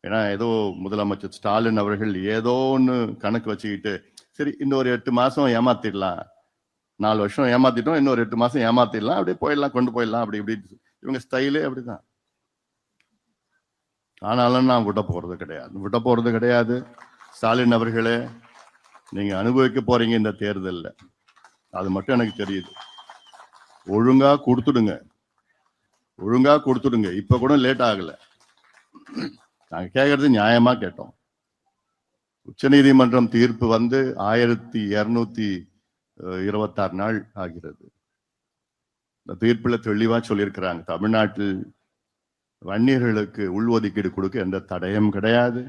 ஏன்னா ஏதோ முதலமைச்சர் ஸ்டாலின் அவர்கள் ஏதோ ஒன்று கணக்கு வச்சுக்கிட்டு, சரி இன்னொரு 8 மாசம் ஏமாத்திடலாம், 4 வருஷம் ஏமாத்திட்டோம், இன்னொரு 8 மாசம் ஏமாத்திடலாம், அப்படியே போயிடலாம், கொண்டு போயிடலாம், அப்படி இப்படி. இவங்க ஸ்டைலே அப்படிதான். ஆனாலும் நான் விட போறது கிடையாது. ஸ்டாலின் அவர்களே, நீங்க அனுபவிக்க போறீங்க இந்த தேர்தலில், அது மட்டும் எனக்கு தெரியுது. ஒழுங்கா கொடுத்துடுங்க. இப்ப கூட லேட் ஆகல. நாங்க கேட்கறது நியாயமா கேட்டோம். உச்சநீதிமன்றம் தீர்ப்பு வந்து 1226 நாள் ஆகிறது. இந்த தீர்ப்புல தெளிவா சொல்லியிருக்கிறாங்க, தமிழ்நாட்டில் வன்னியர்களுக்கு உள்ஒதுக்கீடு கொடுக்க எந்த தடையும் கிடையாது.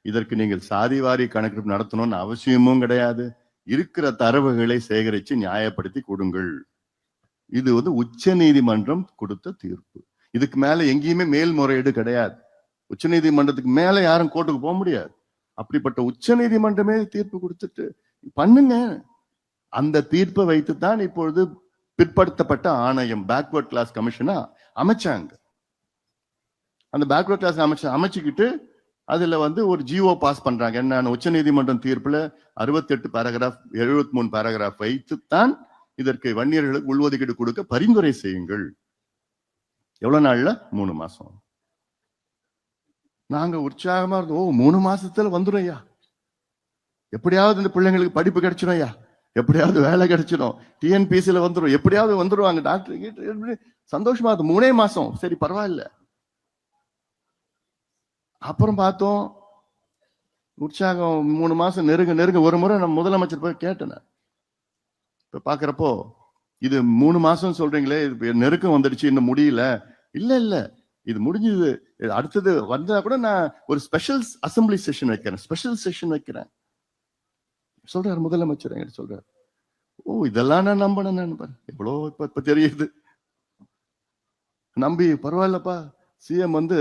இதற்கு நீங்கள் சாதிவாரி கணக்கெடுப்பு நடத்தணும்னு அவசியமும் கிடையாது. இருக்கிற தரவுகளை சேகரித்து நியாயப்படுத்தி கொடுங்கள். இது வந்து உச்ச நீதிமன்றம் கொடுத்த தீர்ப்பு. இதுக்கு மேல எங்கேயுமே மேல்முறையீடு கிடையாது. உச்ச நீதிமன்றத்துக்கு மேல யாரும் கோர்ட்டுக்கு போக முடியாது. அப்படிப்பட்ட உச்ச நீதிமன்றமே தீர்ப்பு கொடுத்துட்டு பண்ணுங்க. அந்த தீர்ப்பை வைத்துத்தான் இப்பொழுது பிற்படுத்தப்பட்ட ஆணையம் பேக்வர்ட் கிளாஸ் கமிஷனா அமைச்சாங்க. அந்த பேக்வர்ட் கிளாஸ் அமைச்சுக்கிட்டு அதுல வந்து ஒரு ஜிஓ பாஸ் பண்றாங்க. என்ன, உச்ச நீதிமன்றம் தீர்ப்புல 68 பேராகிராஃப் 73 பேராகிராஃப் வைத்துத்தான் இதற்கு வன்னியர்களுக்கு உள்ஒதுக்கீடு கொடுக்க பரிந்துரை செய்யுங்கள். எவ்வளவு நாள்ல? 3 மாசம். நாங்க உற்சாகமா இருந்தோம். 3 மாசத்துல வந்துடும் ஐயா, எப்படியாவது இந்த பிள்ளைங்களுக்கு படிப்பு கிடைச்சிடும் ஐயா, எப்படியாவது வேலை கிடைச்சிடும், டிஎன்பிசில வந்துடும், எப்படியாவது வந்துருவாங்க டாக்டர், சந்தோஷமா இருக்கு. 3 மாசம் சரி பரவாயில்ல. அப்புறம் பார்த்தோம் உற்சாகம் 3 மாசம் நெருங்க. ஒரு முறை நம்ம முதலமைச்சர் போய் கேட்டேன். இப்ப பாக்குறப்போ இது 3 மாசம் சொல்றீங்களே, இது நெருக்கம் வந்துடுச்சு, இன்னும் முடியல. இல்ல இது முடிஞ்சது, அடுத்தது வந்தா கூட நான் ஒரு ஸ்பெஷல் அசம்பிளி செஷன் வைக்கிறேன், ஸ்பெஷல் செஷன் வைக்கிறேன் சொல்றாரு முதலமைச்சர். என்கிட்ட சொல்றாரு, ஓ இதெல்லாம் நான் நம்பினேன், எவ்வளோ இப்ப தெரியுது, நம்பி பரவாயில்லப்பா. சிஎம் வந்து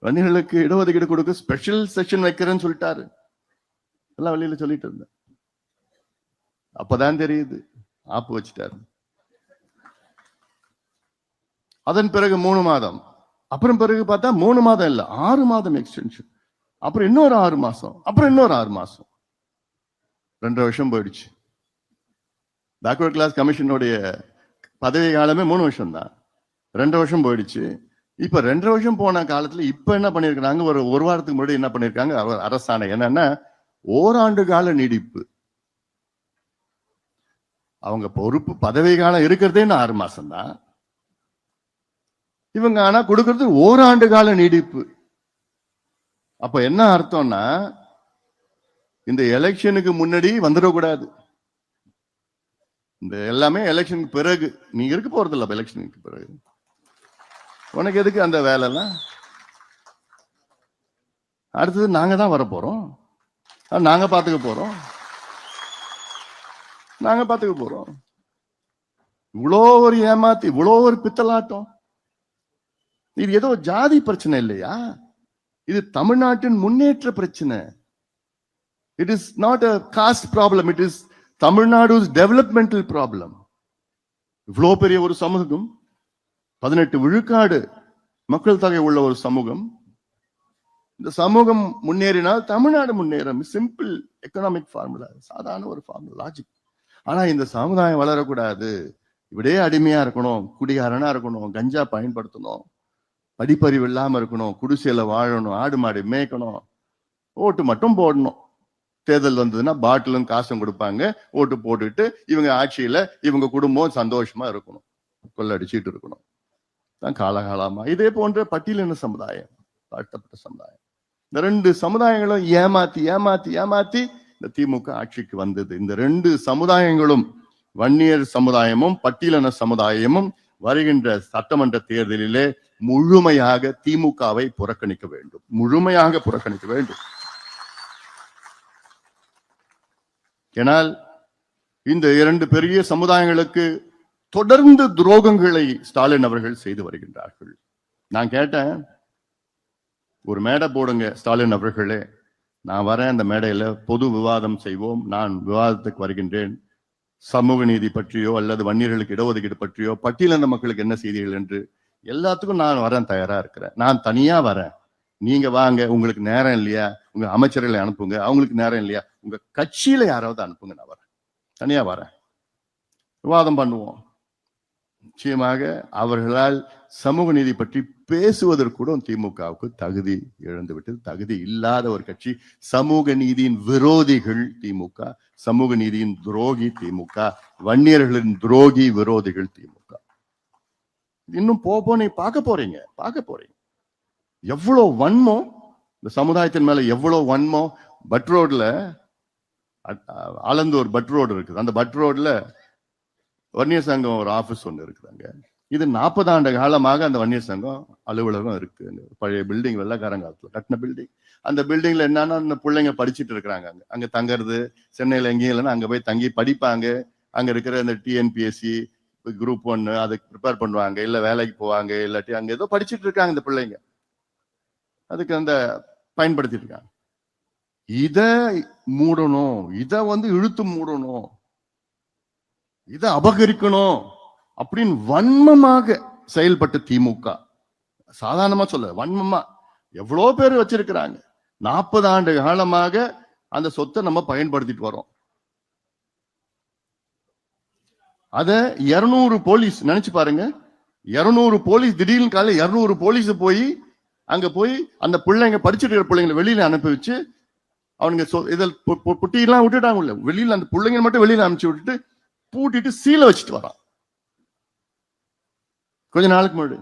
வன்னியர்களுக்கு இடஒதுக்கீடு கொடுக்க ஸ்பெஷல் செஷன் வைக்கிறேன்னு சொல்லிட்டாரு. எல்லாம் வெளியில சொல்லிட்டு இருந்தேன். அப்பதான் தெரியுது ஆப்பு வச்சுட்டாரு. அதன் பிறகு 3 மாதம், அப்புறம் பிறகு பார்த்தா 3 மாதம் இல்ல 6 மாதம் எக்ஸ்டென்ஷன், அப்புறம் இன்னொரு 6 மாசம், அப்புறம் இன்னொரு 6 மாசம், 2 வருஷம் போயிடுச்சு. பேக்வர்ட் கிளாஸ் கமிஷனுடைய பதவி காலமே 3 வருஷம் தான், 2 வருஷம் போயிடுச்சு. இப்ப 2 வருஷம் போன காலத்துல இப்ப என்ன பண்ணிருக்காங்க, ஒரு வாரத்துக்கு முன்னாடி என்ன பண்ணிருக்காங்க அரசாணை, என்னன்னா ஓராண்டு கால நீடிப்பு. அவங்க பொறுப்பு பதவி காலம் இருக்கிறதே 6 மாசம் தான், இவங்க ஆனா கொடுக்கறது ஓராண்டு கால நீடிப்பு. அப்ப என்ன அர்த்தம்னா, இந்த எலெக்ஷனுக்கு முன்னாடி வந்துடக்கூடாது, இந்த எல்லாமே எலெக்ஷனுக்கு பிறகு. நீங்க இருக்க போறது இல்ல எலெக்ஷனுக்கு பிறகு, உனக்கு எதுக்கு அந்த வேலை எல்லாம்? அடுத்தது நாங்க தான் வர போறோம், நாங்க பாத்துக்க போறோம். இவ்வளோ ஒரு ஏமாத்தி, இவ்வளோ ஒரு பித்தலாட்டம். இது ஏதோ ஜாதி பிரச்சனை இல்லையா, இது தமிழ்நாட்டின் முன்னேற்ற பிரச்சனை. It is not a caste problem, it is Tamil Nadu's developmental problem. இவ்வளோ பெரிய ஒரு சமூகம், 18 விழுக்காடு மக்கள் தொகை உள்ள ஒரு சமூகம், இந்த சமூகம் முன்னேறினால் தமிழ்நாடு முன்னேறும். சிம்பிள் எக்கனாமிக் ஃபார்முலா, சாதாரண ஒரு ஃபார்முலா, லாஜிக். ஆனா இந்த சமுதாயம் வளரக்கூடாது, இப்படியே அடிமையா இருக்கணும், குடிகாரனா இருக்கணும், கஞ்சா பயன்படுத்தணும், படிப்பறிவு இல்லாம இருக்கணும், குடிசையில வாழணும், ஆடு மாடு மேய்க்கணும், ஓட்டு மட்டும் போடணும், தேர்தல் வந்ததுன்னா பாட்டிலும் காசும் கொடுப்பாங்க, ஓட்டு போட்டுட்டு இவங்க ஆட்சியில இவங்க குடும்பம் சந்தோஷமா இருக்கணும், கொள்ளடிச்சிட்டு இருக்கணும். காலகாலமா இதே போன்ற பட்டியலின சமுதாயம், தாழ்த்தப்பட்ட சமுதாயம், இந்த 2 சமுதாயங்களும் ஏமாத்தி இந்த திமுக ஆட்சிக்கு வந்தது. இந்த 2 சமுதாயங்களும், வன்னியர் சமுதாயமும் பட்டியலின சமுதாயமும், வருகின்ற சட்டமன்ற தேர்தலிலே முழுமையாக திமுகவை புறக்கணிக்க வேண்டும், முழுமையாக புறக்கணிக்க வேண்டும். ஏனால் இந்த 2 பெரிய சமுதாயங்களுக்கு தொடர்ந்து துரோகங்களை ஸ்டாலின் அவர்கள் செய்து வருகின்றார்கள். நான் கேட்டேன், ஒரு மேடை போடுங்க ஸ்டாலின் அவர்களே, நான் வரேன், அந்த மேடையில பொது விவாதம் செய்வோம், நான் விவாதத்துக்கு வருகின்றேன், சமூக நீதி பற்றியோ அல்லது வன்னியர்களுக்கு இடஒதுக்கீடு பற்றியோ, பட்டியலின மக்களுக்கு என்ன செய்திகள் என்று எல்லாத்துக்கும் நான் வரேன், தயாரா இருக்கிறேன். நான் தனியா வரேன், நீங்க வாங்க, உங்களுக்கு நேரம் இல்லையா உங்க அமைச்சர்களை அனுப்புங்க, அவங்களுக்கு நேரம் இல்லையா உங்க கட்சியில யாராவது அனுப்புங்க, நான் வரேன், தனியா வரேன், விவாதம் பண்ணுவோம். நிச்சயமாக அவர்களால் சமூக நீதி பற்றி பேசுவதற்கு திமுகவுக்கு தகுதி இழந்துவிட்டது. தகுதி இல்லாத ஒரு கட்சி, சமூக நீதியின் விரோதிகள் திமுக, சமூக நீதியின் துரோகி திமுக, வன்னியர்களின் துரோகி விரோதிகள் திமுக. இன்னும் நீ பார்க்க போறீங்க. எவ்வளவு வன்மம் இந்த சமுதாயத்தின் மேல, எவ்வளவு வன்மம். பட் ரோட்ல, ஆலந்தூர் பட் ரோடு இருக்குது. அந்த பட் ரோட்ல வன்னியர் சங்கம் ஒரு ஆபீஸ் ஒன்று இருக்குதாங்க. இது 40 ஆண்டு காலமாக அந்த வன்னியர் சங்கம் அலுவலகம் இருக்கு. பழைய பில்டிங், வெள்ளக்காரங்காலத்துல கட்டின பில்டிங். அந்த பில்டிங்ல என்னன்னா, அந்த பிள்ளைங்க படிச்சுட்டு இருக்கிறாங்க. அங்க தங்கறது, சென்னையில எங்கேயும் இல்லைன்னா அங்க போய் தங்கி படிப்பாங்க. அங்க இருக்கிற இந்த டிஎன்பிஎஸ்சி குரூப் 1 அதுக்கு ப்ரிப்பேர் பண்ணுவாங்க, இல்ல வேலைக்கு போவாங்க, இல்லாட்டி அங்க ஏதோ படிச்சுட்டு இருக்காங்க இந்த பிள்ளைங்க. அதுக்கு அந்த பயன்படுத்திட்டு இருக்காங்க. இத மூடணும், இத இழுத்து மூடணும், இத அபகரிக்கணும் அப்படின்னு வன்மமாக செயல்பட்ட திமுக. சாதாரணமா சொல்ல, வன்மமா எவ்வளவு பேர் வச்சிருக்கிறாங்க. 40 ஆண்டு காலமாக அந்த சொத்தை நம்ம பயன்படுத்திட்டு வரோம். அத 200 போலீஸ் நினைச்சு பாருங்க. 200 போலீஸ், திடீர்னு காலையில் 200 போலீஸ் போய் அங்க போய் அந்த பிள்ளைங்க படிச்சுட்டு இருக்கிற பிள்ளைங்களை வெளியில அனுப்பி வச்சு, அவனுங்க இதில் புட்டியெல்லாம் விட்டுட்டாங்க உள்ள. வெளியில அந்த பிள்ளைங்க மட்டும் வெளியில அனுப்பிச்சு விட்டுட்டு பூட்டிட்டு சீலை வச்சுட்டு வரான். கொஞ்ச நாளுக்கு முன்னாடி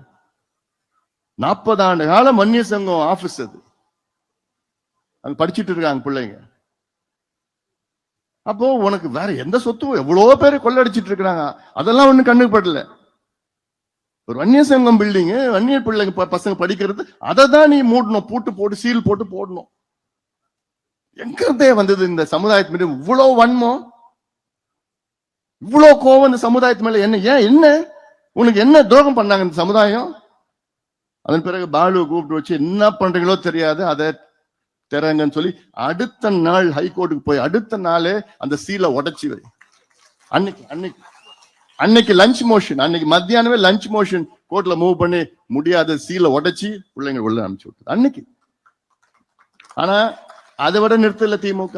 40 ஆண்டு காலம் வன்னியர் சங்கம் ஆபீஸ் அது. அங்க படிச்சுட்டு இருக்காங்க பிள்ளைங்க. அப்போ உனக்கு வேற எந்த சொத்தும், எவ்வளவு பேரை கொள்ளடிச்சிட்டு இருக்கிறாங்க, அதெல்லாம் ஒண்ணு கண்ணுக்கு படல. ஒரு வன்னியர் சங்கம் பில்டிங், வன்னியர் பிள்ளைங்க பசங்க படிக்கிறது, அதை தான் நீ மூடணும், பூட்டு போட்டு சீல் போட்டு போடணும். எங்கிருந்தே வந்தது இந்த சமுதாயத்து மீது இவ்வளவு வன்மம், இவ்வளவு கோவம் இந்த சமுதாயத்து மேல? என்ன ஏன், என்ன உனக்கு என்ன துரோகம் பண்ணாங்க இந்த சமுதாயம்? அதன் பிறகு பாலு கூப்பிட்டு வச்சு என்ன பண்றீங்களோ தெரியாது, அதை திறங்கன்னு சொல்லி அடுத்த நாள் ஹைகோர்ட்டுக்கு போய் அடுத்த நாளே அந்த சீலை உடைச்சி வை. அன்னைக்கு லஞ்ச் மோஷன், அன்னைக்கு மத்தியானமே லஞ்ச் மோஷன் கோர்ட்ல மூவ் பண்ணி முடியாத சீலை உடைச்சி பிள்ளைங்க உள்ள அனுப்பிச்சு விட்டது அன்னைக்கு. ஆனா அதை விட நிறுத்தல திமுக.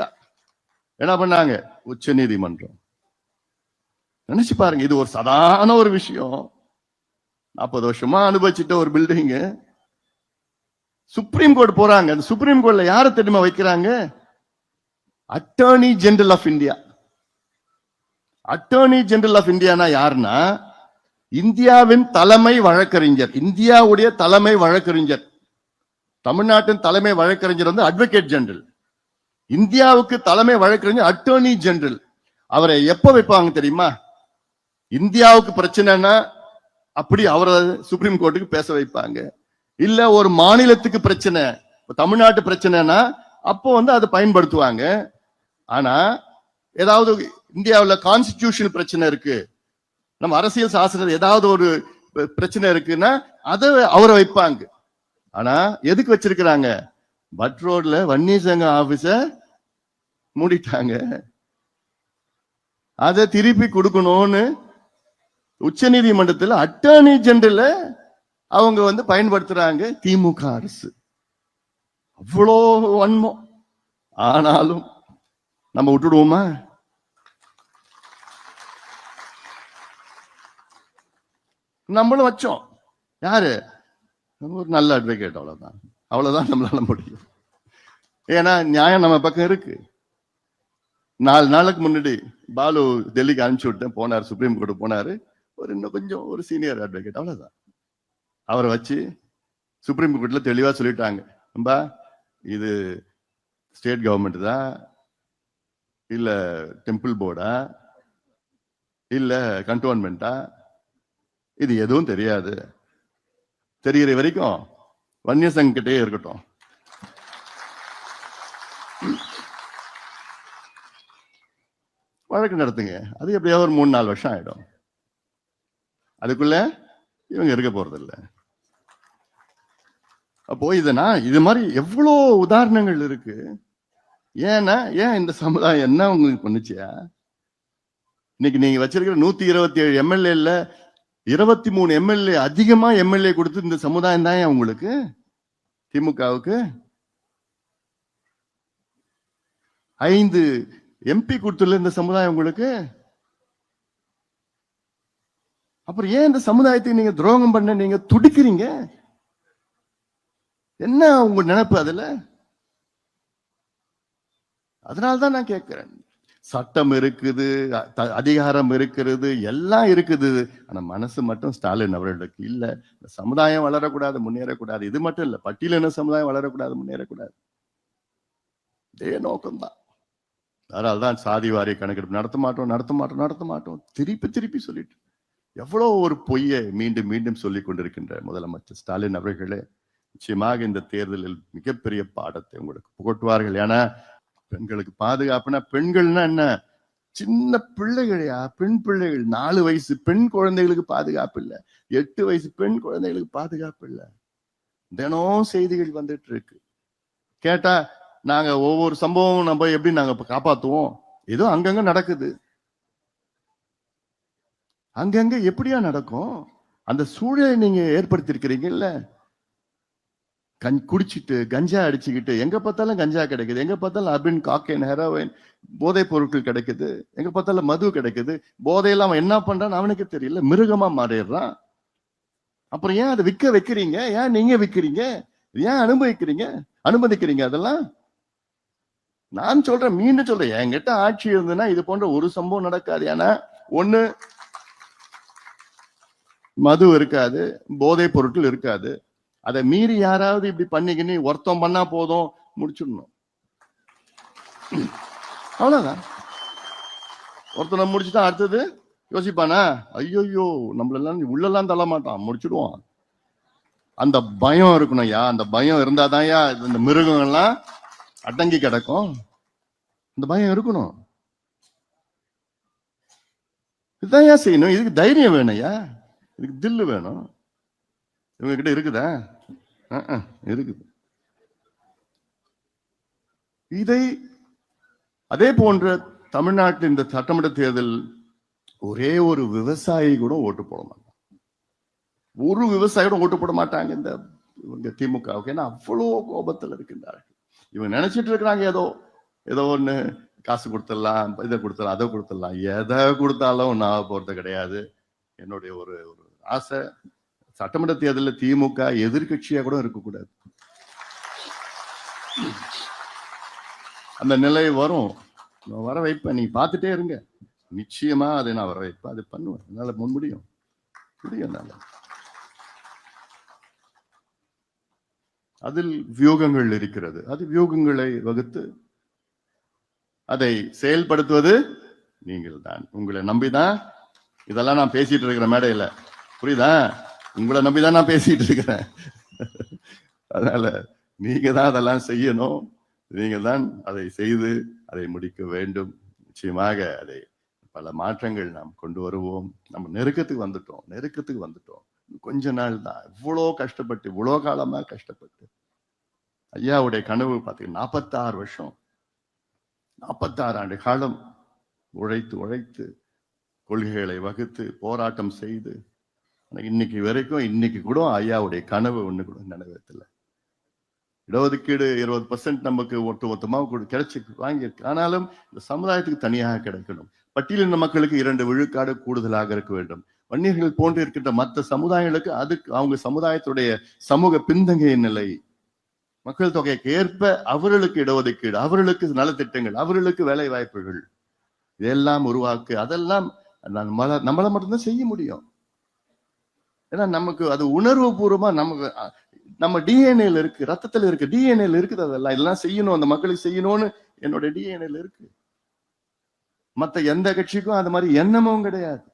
என்ன பண்ணாங்க? உச்ச நீதிமன்றம். நினைச்சு பாருங்க, இது ஒரு சாதாரண ஒரு விஷயம். 40 வருஷமா அனுபவிச்சுட்ட ஒரு பில்டிங் சுப்ரீம் கோர்ட் போறாங்க. அந்த சுப்ரீம் கோர்ட்ல யாரை தெரியுமா வைக்கிறாங்க? Attorney general of India. Attorney general of இந்தியானா யாருன்னா, இந்தியாவின் தலைமை வழக்கறிஞர், இந்தியாவுடைய தலைமை வழக்கறிஞர். தமிழ்நாட்டின் தலைமை வழக்கறிஞர் அட்வொகேட் ஜெனரல். இந்தியாவுக்கு தலைமை வழக்கறிஞர் அட்டர்னி ஜெனரல். அவரை எப்ப வைப்பாங்க தெரியுமா? இந்தியாவுக்கு பிரச்சனைனா அப்படி அவரை சுப்ரீம் கோர்ட்டுக்கு பேச வைப்பாங்க. இல்ல ஒரு மாநிலத்துக்கு பிரச்சனை, தமிழ்நாட்டு பிரச்சனைனா அப்போ அதை பயன்படுத்துவாங்க. ஆனா ஏதாவது இந்தியாவில் கான்ஸ்டிடியூஷன் பிரச்சனை இருக்கு, நம்ம அரசியல் சாசனம் ஏதாவது ஒரு பிரச்சனை இருக்குன்னா அதை அவரை வைப்பாங்க. ஆனா எதுக்கு வச்சிருக்கிறாங்க? பட் ரோட்ல வன்னியர் சங்க ஆபீஸ மூடிட்டாங்க. அதை திருப்பி கொடுக்கணும்னு உச்ச நீதிமன்றத்தில் அட்டர்னி ஜெனரல் அவங்க பயன்படுத்துறாங்க திமுக அரசு. அவ்வளோ வன்மம். ஆனாலும் நம்ம விட்டுடுவோமா? நம்மளும் வச்சோம். யாரு? ஒரு நல்ல அட்வொகேட், அவ்வளவுதான் நம்மளால முடியும். ஏன்னா நியாயம் நம்ம பக்கம் இருக்கு. 4 நாளுக்கு முன்னாடி பாலு டெல்லிக்கு அனுப்பிச்சு விட்டேன், போனார், சுப்ரீம் கோர்ட்டு போனாரு. இன்னும் கொஞ்சம் ஒரு சீனியர் அட்வொகேட், அவ்வளவுதான். அவரை வச்சு சுப்ரீம் கோர்ட்ல தெளிவா சொல்லிட்டாங்க, இது ஸ்டேட் கவர்மெண்ட் தான், இல்ல டெம்பிள் போர்டா, இல்ல கண்டோன்மெண்டா, இது எதுவும் தெரியாது. தெரிகிற வரைக்கும் வன்னியர் சங்கம் கிட்டே இருக்கட்டும். வழக்கு நடத்துங்க. அது எப்படியாவது ஒரு 3-4 வருஷம் ஆயிடும். அதுக்குள்ள இவங்க இருக்க போறது இல்லை. அப்போ இது மாதிரி எவ்வளோ உதாரணங்கள் இருக்கு. ஏன்னா ஏன் இந்த சமுதாயம் என்ன உங்களுக்கு பண்ணுச்சியா? இன்னைக்கு நீங்க வச்சிருக்கிற 127 எம்எல்ஏல 23 எம்எல்ஏ அதிகமா எம்எல்ஏ கொடுத்து இந்த சமுதாயம் தான் உங்களுக்கு, திமுகவுக்கு 5 எம்பி கொடுத்துல இந்த சமுதாயம் உங்களுக்கு. அப்புறம் ஏன் இந்த சமுதாயத்தை நீங்க துரோகம் பண்ண நீங்க துடிக்கிறீங்க? என்ன உங்க நினைப்பு அதுல? அதனால்தான் நான் கேட்கிறேன். சட்டம் இருக்குது, அதிகாரம் இருக்கிறது, எல்லாம் இருக்குது. ஆனா மனசு மட்டும் ஸ்டாலின் அவர்களுக்கு இல்ல. சமுதாயம் வளரக்கூடாது, முன்னேறக்கூடாது. இது மட்டும் இல்ல, பட்டியலின சமுதாயம் வளரக்கூடாது, முன்னேறக்கூடாது. இதே நோக்கம்தான். அதனால்தான் சாதி வாரிய கணக்கெடுப்பு நடத்த மாட்டோம் திருப்பி திருப்பி சொல்லிட்டு எவ்வளவு ஒரு பொய்யை மீண்டும் மீண்டும் சொல்லிக் கொண்டிருக்கின்ற முதலமைச்சர் ஸ்டாலின் அவர்களே, நிச்சயமாக இந்த தேர்தலில் மிகப்பெரிய பாடத்தை உங்களுக்கு புகட்டுவார்கள். ஏன்னா பெண்களுக்கு பாதுகாப்புனா, பெண்கள்னா என்ன, சின்ன பிள்ளைகளையா, பெண் பிள்ளைகள், 4 வயசு பெண் குழந்தைகளுக்கு பாதுகாப்பு இல்லை, 8 வயசு பெண் குழந்தைகளுக்கு பாதுகாப்பு இல்லை. தினம் செய்திகள் வந்துட்டு இருக்கு. கேட்டா நாங்க ஒவ்வொரு சம்பவம் நம்ம எப்படி நாங்க காப்பாத்துவோம், ஏதோ அங்கங்க நடக்குது. அங்கங்க எப்படியா நடக்கும்? அந்த சூழலை நீங்க ஏற்படுத்தி இருக்கிறீங்கல்ல. குடிச்சிட்டு கஞ்சா அடிச்சுக்கிட்டு எங்க பார்த்தாலும் கஞ்சா கிடைக்குது, எங்க பார்த்தாலும் அபின், காக்கைன், ஹெரோயின், போதைப் பொருட்கள் கிடைக்குது, எங்க பார்த்தாலும் மது கிடைக்குது. போதையெல்லாம் அவன் என்ன பண்றான்னு அவனுக்கு தெரியல, மிருகமா மாறிடுறான். அப்புறம் ஏன் அதை விற்க வைக்கிறீங்க? ஏன் நீங்க விற்கிறீங்க? ஏன் அனுமதிக்கிறீங்க? அதெல்லாம் நான் சொல்றேன், மீண்டும் சொல்றேன், என்கிட்ட ஆட்சி இருந்ததுன்னா இது போன்ற ஒரு சம்பவம் நடக்காது. ஏன்னா ஒண்ணு, மது இருக்காது, போதைப் பொருட்கள் இருக்காது. அதை மீறி யாராவது இப்படி பண்ணிக்கின்னு ஒருத்தம் பண்ணா போதும், முடிச்சிடணும். அவ்வளவுதான். ஒருத்தனை முடிச்சுட்டா அடுத்தது யோசிப்பானா, ஐயோ நம்மளெல்லாம் உள்ளெல்லாம் தள்ள மாட்டான், முடிச்சிடுவான். அந்த பயம் இருக்கணும் யா. அந்த பயம் இருந்தாதான் யா இந்த மிருகங்கள்லாம் அடங்கி கிடக்கும். இந்த பயம் இருக்கணும். இதுதான் ஏன் செய்யணும்? இதுக்கு தைரியம் வேணும்யா, இதுக்கு தில்லு வேணும். இவங்க கிட்ட இருக்குதா? இருக்குது. இதை அதே போன்ற தமிழ்நாட்டில் இந்த சட்டமன்ற தேர்தல் ஒரே ஒரு விவசாயி கூட ஓட்டு போட மாட்டாங்க. ஒரு விவசாயி கூட ஓட்டு போட மாட்டாங்க இந்த திமுகவுக்கு. ஏன்னா அவ்வளோ கோபத்தில் இருக்கின்றார்கள். இவங்க நினைச்சிட்டு இருக்கிறாங்க ஏதோ ஒண்ணு காசு கொடுத்துடலாம், இதை கொடுத்துடலாம், அதை கொடுத்துடலாம். எதை கொடுத்தாலும் நான் போறது கிடையாது. என்னுடைய ஒரு ஆசை, சட்டமன்ற தேர்தலில் திமுக எதிர்கட்சியா கூட இருக்கக்கூடாது. அந்த நிலை வரும், நான் வர வைப்பேன். நீங்க பார்த்துட்டே இருங்க, நிச்சயமா அதை நான் வர வைப்பேன். அதை பண்ணுவேன். என்னால முடியும். அதில் வியூகங்கள் இருக்கிறது. அது வியூகங்களை வகுத்து அதை செயல்படுத்துவது நீங்கள் தான். உங்களை நம்பிதான் இதெல்லாம் நான் பேசிட்டு இருக்கிற மேடையில, புரியுதா? உங்களை நம்பிதான் நான் பேசிட்டு இருக்கிறேன். அதனால நீங்க தான் அதெல்லாம் செய்யணும். நீங்க தான் அதை செய்து அதை முடிக்க வேண்டும். நிச்சயமாக அதை பல மாற்றங்கள் நாம் கொண்டு வருவோம். நம்ம நெருக்கத்துக்கு வந்துட்டோம். கொஞ்ச நாள் தான். இவ்வளோ கஷ்டப்பட்டு, இவ்வளோ காலமா கஷ்டப்பட்டு, ஐயாவுடைய கனவு பார்த்தீங்கன்னா 46 வருஷம், 46 ஆண்டு காலம் உழைத்து கொள்கைகளை வகுத்து போராட்டம் செய்து இன்னைக்கு கூட ஐயாவுடைய கனவு ஒண்ணு கூட நிறைவேற்றல. இடஒதுக்கீடு 20% நமக்கு ஒட்டுமொத்தமாக கிடைச்சி வாங்கியிருக்கு. ஆனாலும் இந்த சமுதாயத்துக்கு தனியாக கிடைக்கணும். பட்டியலின மக்களுக்கு 2 விழுக்காடு கூடுதலாக இருக்க வேண்டும். வன்னியர்கள் போன்று இருக்கின்ற மற்ற சமுதாயங்களுக்கு அதுக்கு அவங்க சமுதாயத்துடைய சமூக பின்தங்கிய நிலை, மக்கள் தொகைக்கு ஏற்ப அவர்களுக்கு இடஒதுக்கீடு, அவர்களுக்கு நலத்திட்டங்கள், அவர்களுக்கு வேலை வாய்ப்புகள் இதெல்லாம் உருவாக்கு. அதெல்லாம் நம்மள மட்டும்தான் செய்ய முடியும். ஏன்னா நமக்கு அது உணர்வு பூர்வமா நம்ம டிஎன்ஏல இருக்கு, ரத்தத்துல இருக்கு, டிஎன்ஏல இருக்குது. இதெல்லாம் செய்யணும், அந்த மக்களுக்கு செய்யணும்னு என்னோட டிஎன்ஏல இருக்கு. மத்த எந்த கட்சிக்கும் அந்த மாதிரி எண்ணமும் கிடையாது,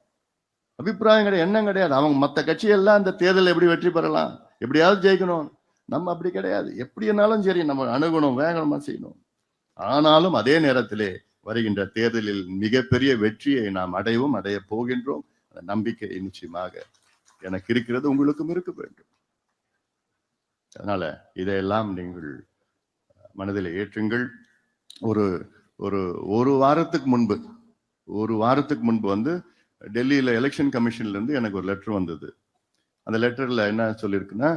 அபிப்பிராயம் கிடையாது, எண்ணம் கிடையாது. அவங்க மத்த கட்சியெல்லாம் அந்த தேர்தல் எப்படி வெற்றி பெறலாம், எப்படியாவது ஜெயிக்கணும். நம்ம அப்படி கிடையாது. எப்படி இருந்தாலும் சரி நம்ம அணுகணும், வேகமா செய்யணும். ஆனாலும் அதே நேரத்திலே வருகின்ற தேர்தலில் மிகப்பெரிய வெற்றியை நாம் அடைய போகின்றோம். அந்த நம்பிக்கை நிச்சயமாக எனக்கு இருக்கிறது, உங்களுக்கும் இருக்க வேண்டும். அதனால இதையெல்லாம் நீங்கள் மனதில் ஏற்றுங்கள். ஒரு வாரத்துக்கு முன்பு வந்து டெல்லியில எலெக்ஷன் கமிஷன்ல இருந்து எனக்கு ஒரு லெட்டர் வந்தது. அந்த லெட்டர்ல என்ன சொல்லியிருக்குன்னா,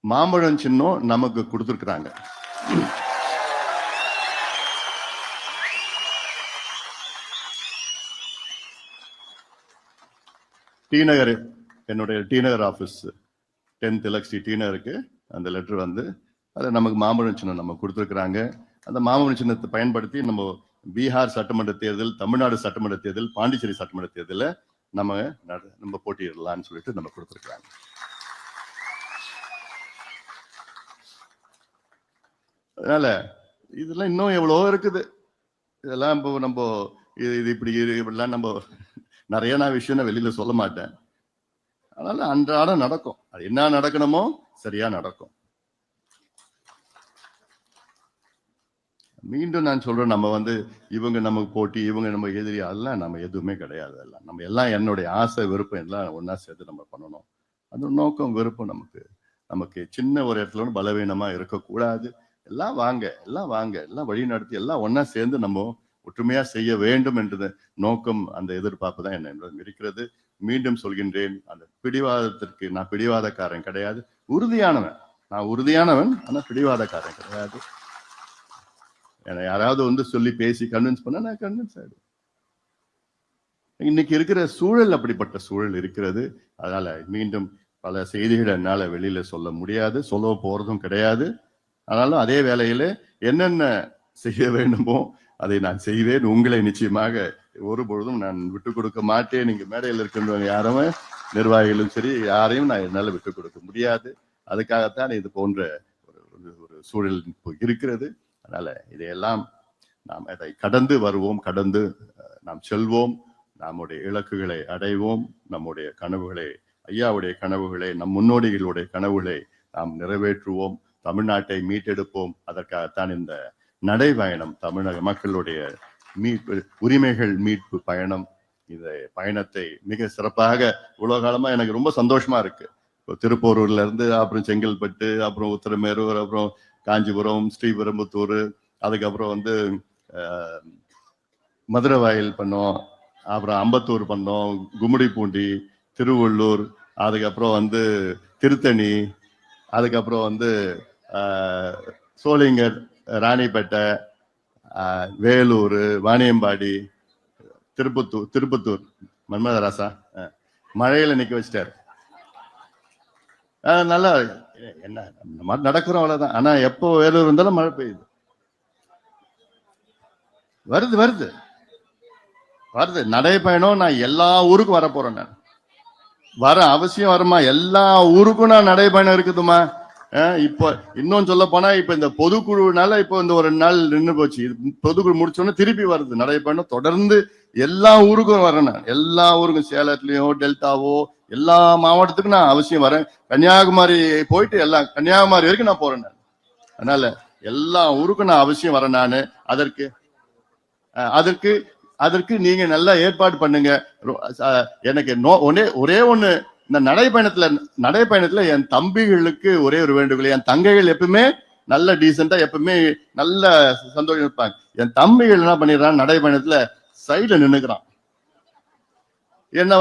மாம்பழம் சின்னம் நமக்கு கொடுத்துருக்குறாங்க. டிநகர், என்னுடைய டிநகர் ஆஃபீஸ் 10th எலக்ட்ரி டிநகருக்கு அந்த லெட்டர் வந்து அதை நமக்கு மாம்பழம் சின்னம் நம்ம கொடுத்துருக்குறாங்க. அந்த மாமணி சின்னத்தை பயன்படுத்தி நம்ம பீகார் சட்டமன்ற தேர்தல், தமிழ்நாடு சட்டமன்ற தேர்தல், பாண்டிச்சேரி சட்டமன்ற தேர்தலில் நம்ம போட்டியிடலாம்னு சொல்லிட்டு நம்ம கொடுத்துருக்காங்க. அதனால இதெல்லாம் இன்னும் எவ்வளவோ இருக்குது. இதெல்லாம் இப்போ நம்ம இது இப்படிலாம் நம்ம நிறைய விஷயம் வெளியில சொல்ல மாட்டேன். அதனால அன்றாடம் நடக்கும். அது என்ன நடக்கணுமோ சரியா நடக்கும். மீண்டும் நான் சொல்றேன், நம்ம இவங்க நமக்கு போட்டி, இவங்க நம்ம எதிரி, அதெல்லாம் நம்ம எதுவுமே கிடையாது. எல்லாம் நம்ம எல்லாம் என்னுடைய ஆசை விருப்பம் எல்லாம் ஒன்னா சேர்த்து நம்ம பண்ணணும். அந்த நோக்கம் விருப்பம் நமக்கு சின்ன ஒரு இடத்துல பலவீனமா இருக்கக்கூடாது. எல்லாம் வாங்க எல்லாம் வழி நடத்தி எல்லாம் ஒன்னா சேர்ந்து நம்ம ஒற்றுமையா செய்ய வேண்டும் என்ற நோக்கம், அந்த எதிர்பார்ப்பு தான் என்னிடம் இருக்கிறது. மீண்டும் சொல்கின்றேன், அந்த பிடிவாதத்திற்கு நான் பிடிவாதக்காரன் கிடையாது, நான் உறுதியானவன். ஆனா பிடிவாதக்காரன் கிடையாது. யாராவது சொல்லி பேசி கன்வின்ஸ் பண்ண நான் கன்வின்ஸ் ஆயிடுவேன். இன்னைக்கு இருக்கிற சூழல் அப்படிப்பட்ட சூழல் இருக்கிறது. அதனால மீண்டும் பல செய்திகளை என்னால வெளியில சொல்ல முடியாது, சொல்ல போறதும் கிடையாது. ஆனாலும் அதே வேளையில என்னென்ன செய்ய வேண்டுமோ அதை நான் செய்வேன். உங்களை நிச்சயமாக ஒரு பொழுதும் நான் விட்டு கொடுக்க மாட்டேன். நீங்க மேடையில் இருக்கின்றவங்க யாருமே, நிர்வாகிகளும் சரி, யாரையும் நான் என்னால விட்டு கொடுக்க முடியாது. அதுக்காகத்தான் இது போன்ற ஒரு சூழல் இருக்கிறது. அதனால இதையெல்லாம் நாம் அதை கடந்து வருவோம், கடந்து நாம் செல்வோம், நம்முடைய இலக்குகளை அடைவோம், நம்முடைய கனவுகளை, ஐயாவுடைய கனவுகளை, நம் முன்னோடிகளுடைய கனவுகளை நாம் நிறைவேற்றுவோம், தமிழ்நாட்டை மீட்டெடுப்போம். அதற்காகத்தான் இந்த நடைபயணம், தமிழக மக்களுடைய மீட்பு, உரிமைகள் மீட்பு பயணம். இந்த பயணத்தை மிக சிறப்பாக இவ்வளவு காலமா எனக்கு ரொம்ப சந்தோஷமா இருக்கு. திருப்பூரூர்ல இருந்து, அப்புறம் செங்கல்பட்டு, அப்புறம் உத்தரமேரூர், அப்புறம் காஞ்சிபுரம், ஸ்ரீபெரும்புத்தூர், அதுக்கப்புறம் மதுரவாயில் பண்ணோம், அப்புறம் அம்பத்தூர் பண்ணோம், கும்மிடிப்பூண்டி, திருவள்ளூர், அதுக்கப்புறம் திருத்தணி, அதுக்கப்புறம் சோளிங்கர், ராணிப்பேட்டை, வேலூர், வாணியம்பாடி, திருப்பத்தூர் மன்மதராசா மழையில நிக்க வச்சிட்டாரு. நல்லா என்ன இந்த மாதிரி நடக்கிறோம், அவ்வளவுதான். ஆனா எப்போ வேலூர் இருந்தாலும் மழை பெய்யுது, வருது. நடைபயணம் நான் எல்லா ஊருக்கும் வர போறேன். நான் வர அவசியம் வருமா? எல்லா ஊருக்கும் நான் நடைபயணம் இருக்குதுமா. இப்போ இன்னும் சொல்ல போனா, இப்ப இந்த பொதுக்குழுனால இப்போ இந்த ஒரு 2 நாள் நின்று போச்சு. பொதுக்குழு முடிச்சோன்னு திருப்பி வருது நடைபயணம். தொடர்ந்து எல்லா ஊருக்கும் வரேன். நான் எல்லா ஊருக்கும், சேலத்துலயோ டெல்டாவோ எல்லா மாவட்டத்துக்கும் நான் அவசியம் வரேன். கன்னியாகுமரி போயிட்டு கன்னியாகுமரி வரைக்கும் நான் போறேன். நான் அதனால எல்லா ஊருக்கும் நான் அவசியம் வரேன். நான் அதற்கு நீங்க நல்லா ஏற்பாடு பண்ணுங்க. எனக்கு ஒரே ஒண்ணு, இந்த நடைபயணத்துல என் தம்பிகளுக்கு ஒரே ஒரு வேண்டுகோள். என் தங்கைகள் எப்பவுமே நல்ல டீசெண்டா, எப்பவுமே நல்ல சந்தோஷம் இருப்பாங்க. என் தம்பிகள் என்ன பண்ணிடுறான், நடைபயணத்துல சைட்ல நின்னுக்கிறான். என்ன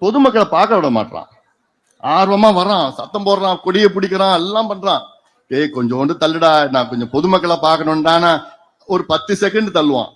பொதுமக்களை பார்க்க விட மாட்டான். ஆர்வமா வர்றான், சத்தம் போடுறான், கொடியை பிடிக்கிறான், எல்லாம் பண்றான். கொஞ்சோண்டு தள்ளுடா, நான் கொஞ்சம் பொதுமக்களை பார்க்கணும்டானா ஒரு 10 செகண்ட் தள்ளுவான்.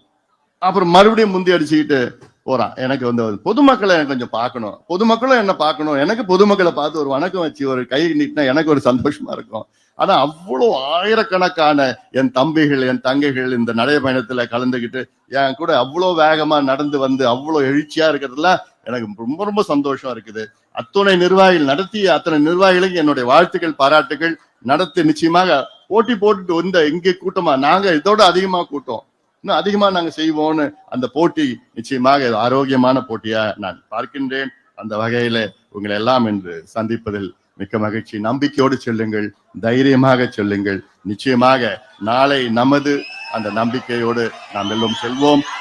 அப்புறம் மறுபடியும் முந்தி அடிச்சுக்கிட்டு போறான். எனக்கு பொதுமக்களை கொஞ்சம் பார்க்கணும், பொதுமக்களும் என்ன பார்க்கணும். எனக்கு பொதுமக்களை பார்த்து ஒரு வணக்கம் வச்சு ஒரு கை நீட்டினா எனக்கு ஒரு சந்தோஷமா இருக்கும். ஆனா அவ்வளவு ஆயிரக்கணக்கான என் தம்பிகள், என் தங்கைகள் இந்த நடைபயணத்துல கலந்துகிட்டு என் கூட அவ்வளவு வேகமா நடந்து அவ்வளவு எழுச்சியா இருக்கிறதுல எனக்கு ரொம்ப ரொம்ப சந்தோஷம் இருக்குது. அத்தனை நிர்வாகிகளுக்கு என்னுடைய வாழ்த்துக்கள், பாராட்டுகள். நடத்தி நிச்சயமாக போட்டி போட்டுட்டு இங்கே கூட்டமா நாங்க இதோட அதிகமா கூட்டம், இன்னும் அதிகமா நாங்க செய்வோம்னு அந்த போட்டி நிச்சயமாக ஆரோக்கியமான போட்டியா நான் பார்க்கின்றேன். அந்த வகையில உங்களை எல்லாம் இன்று சந்திப்பதில் மிக்க மகிழ்ச்சி. நம்பிக்கையோடு செல்லுங்கள், தைரியமாக செல்லுங்கள். நிச்சயமாக நாளை நமது. அந்த நம்பிக்கையோடு நாம் எல்லோரும் செல்வோம்.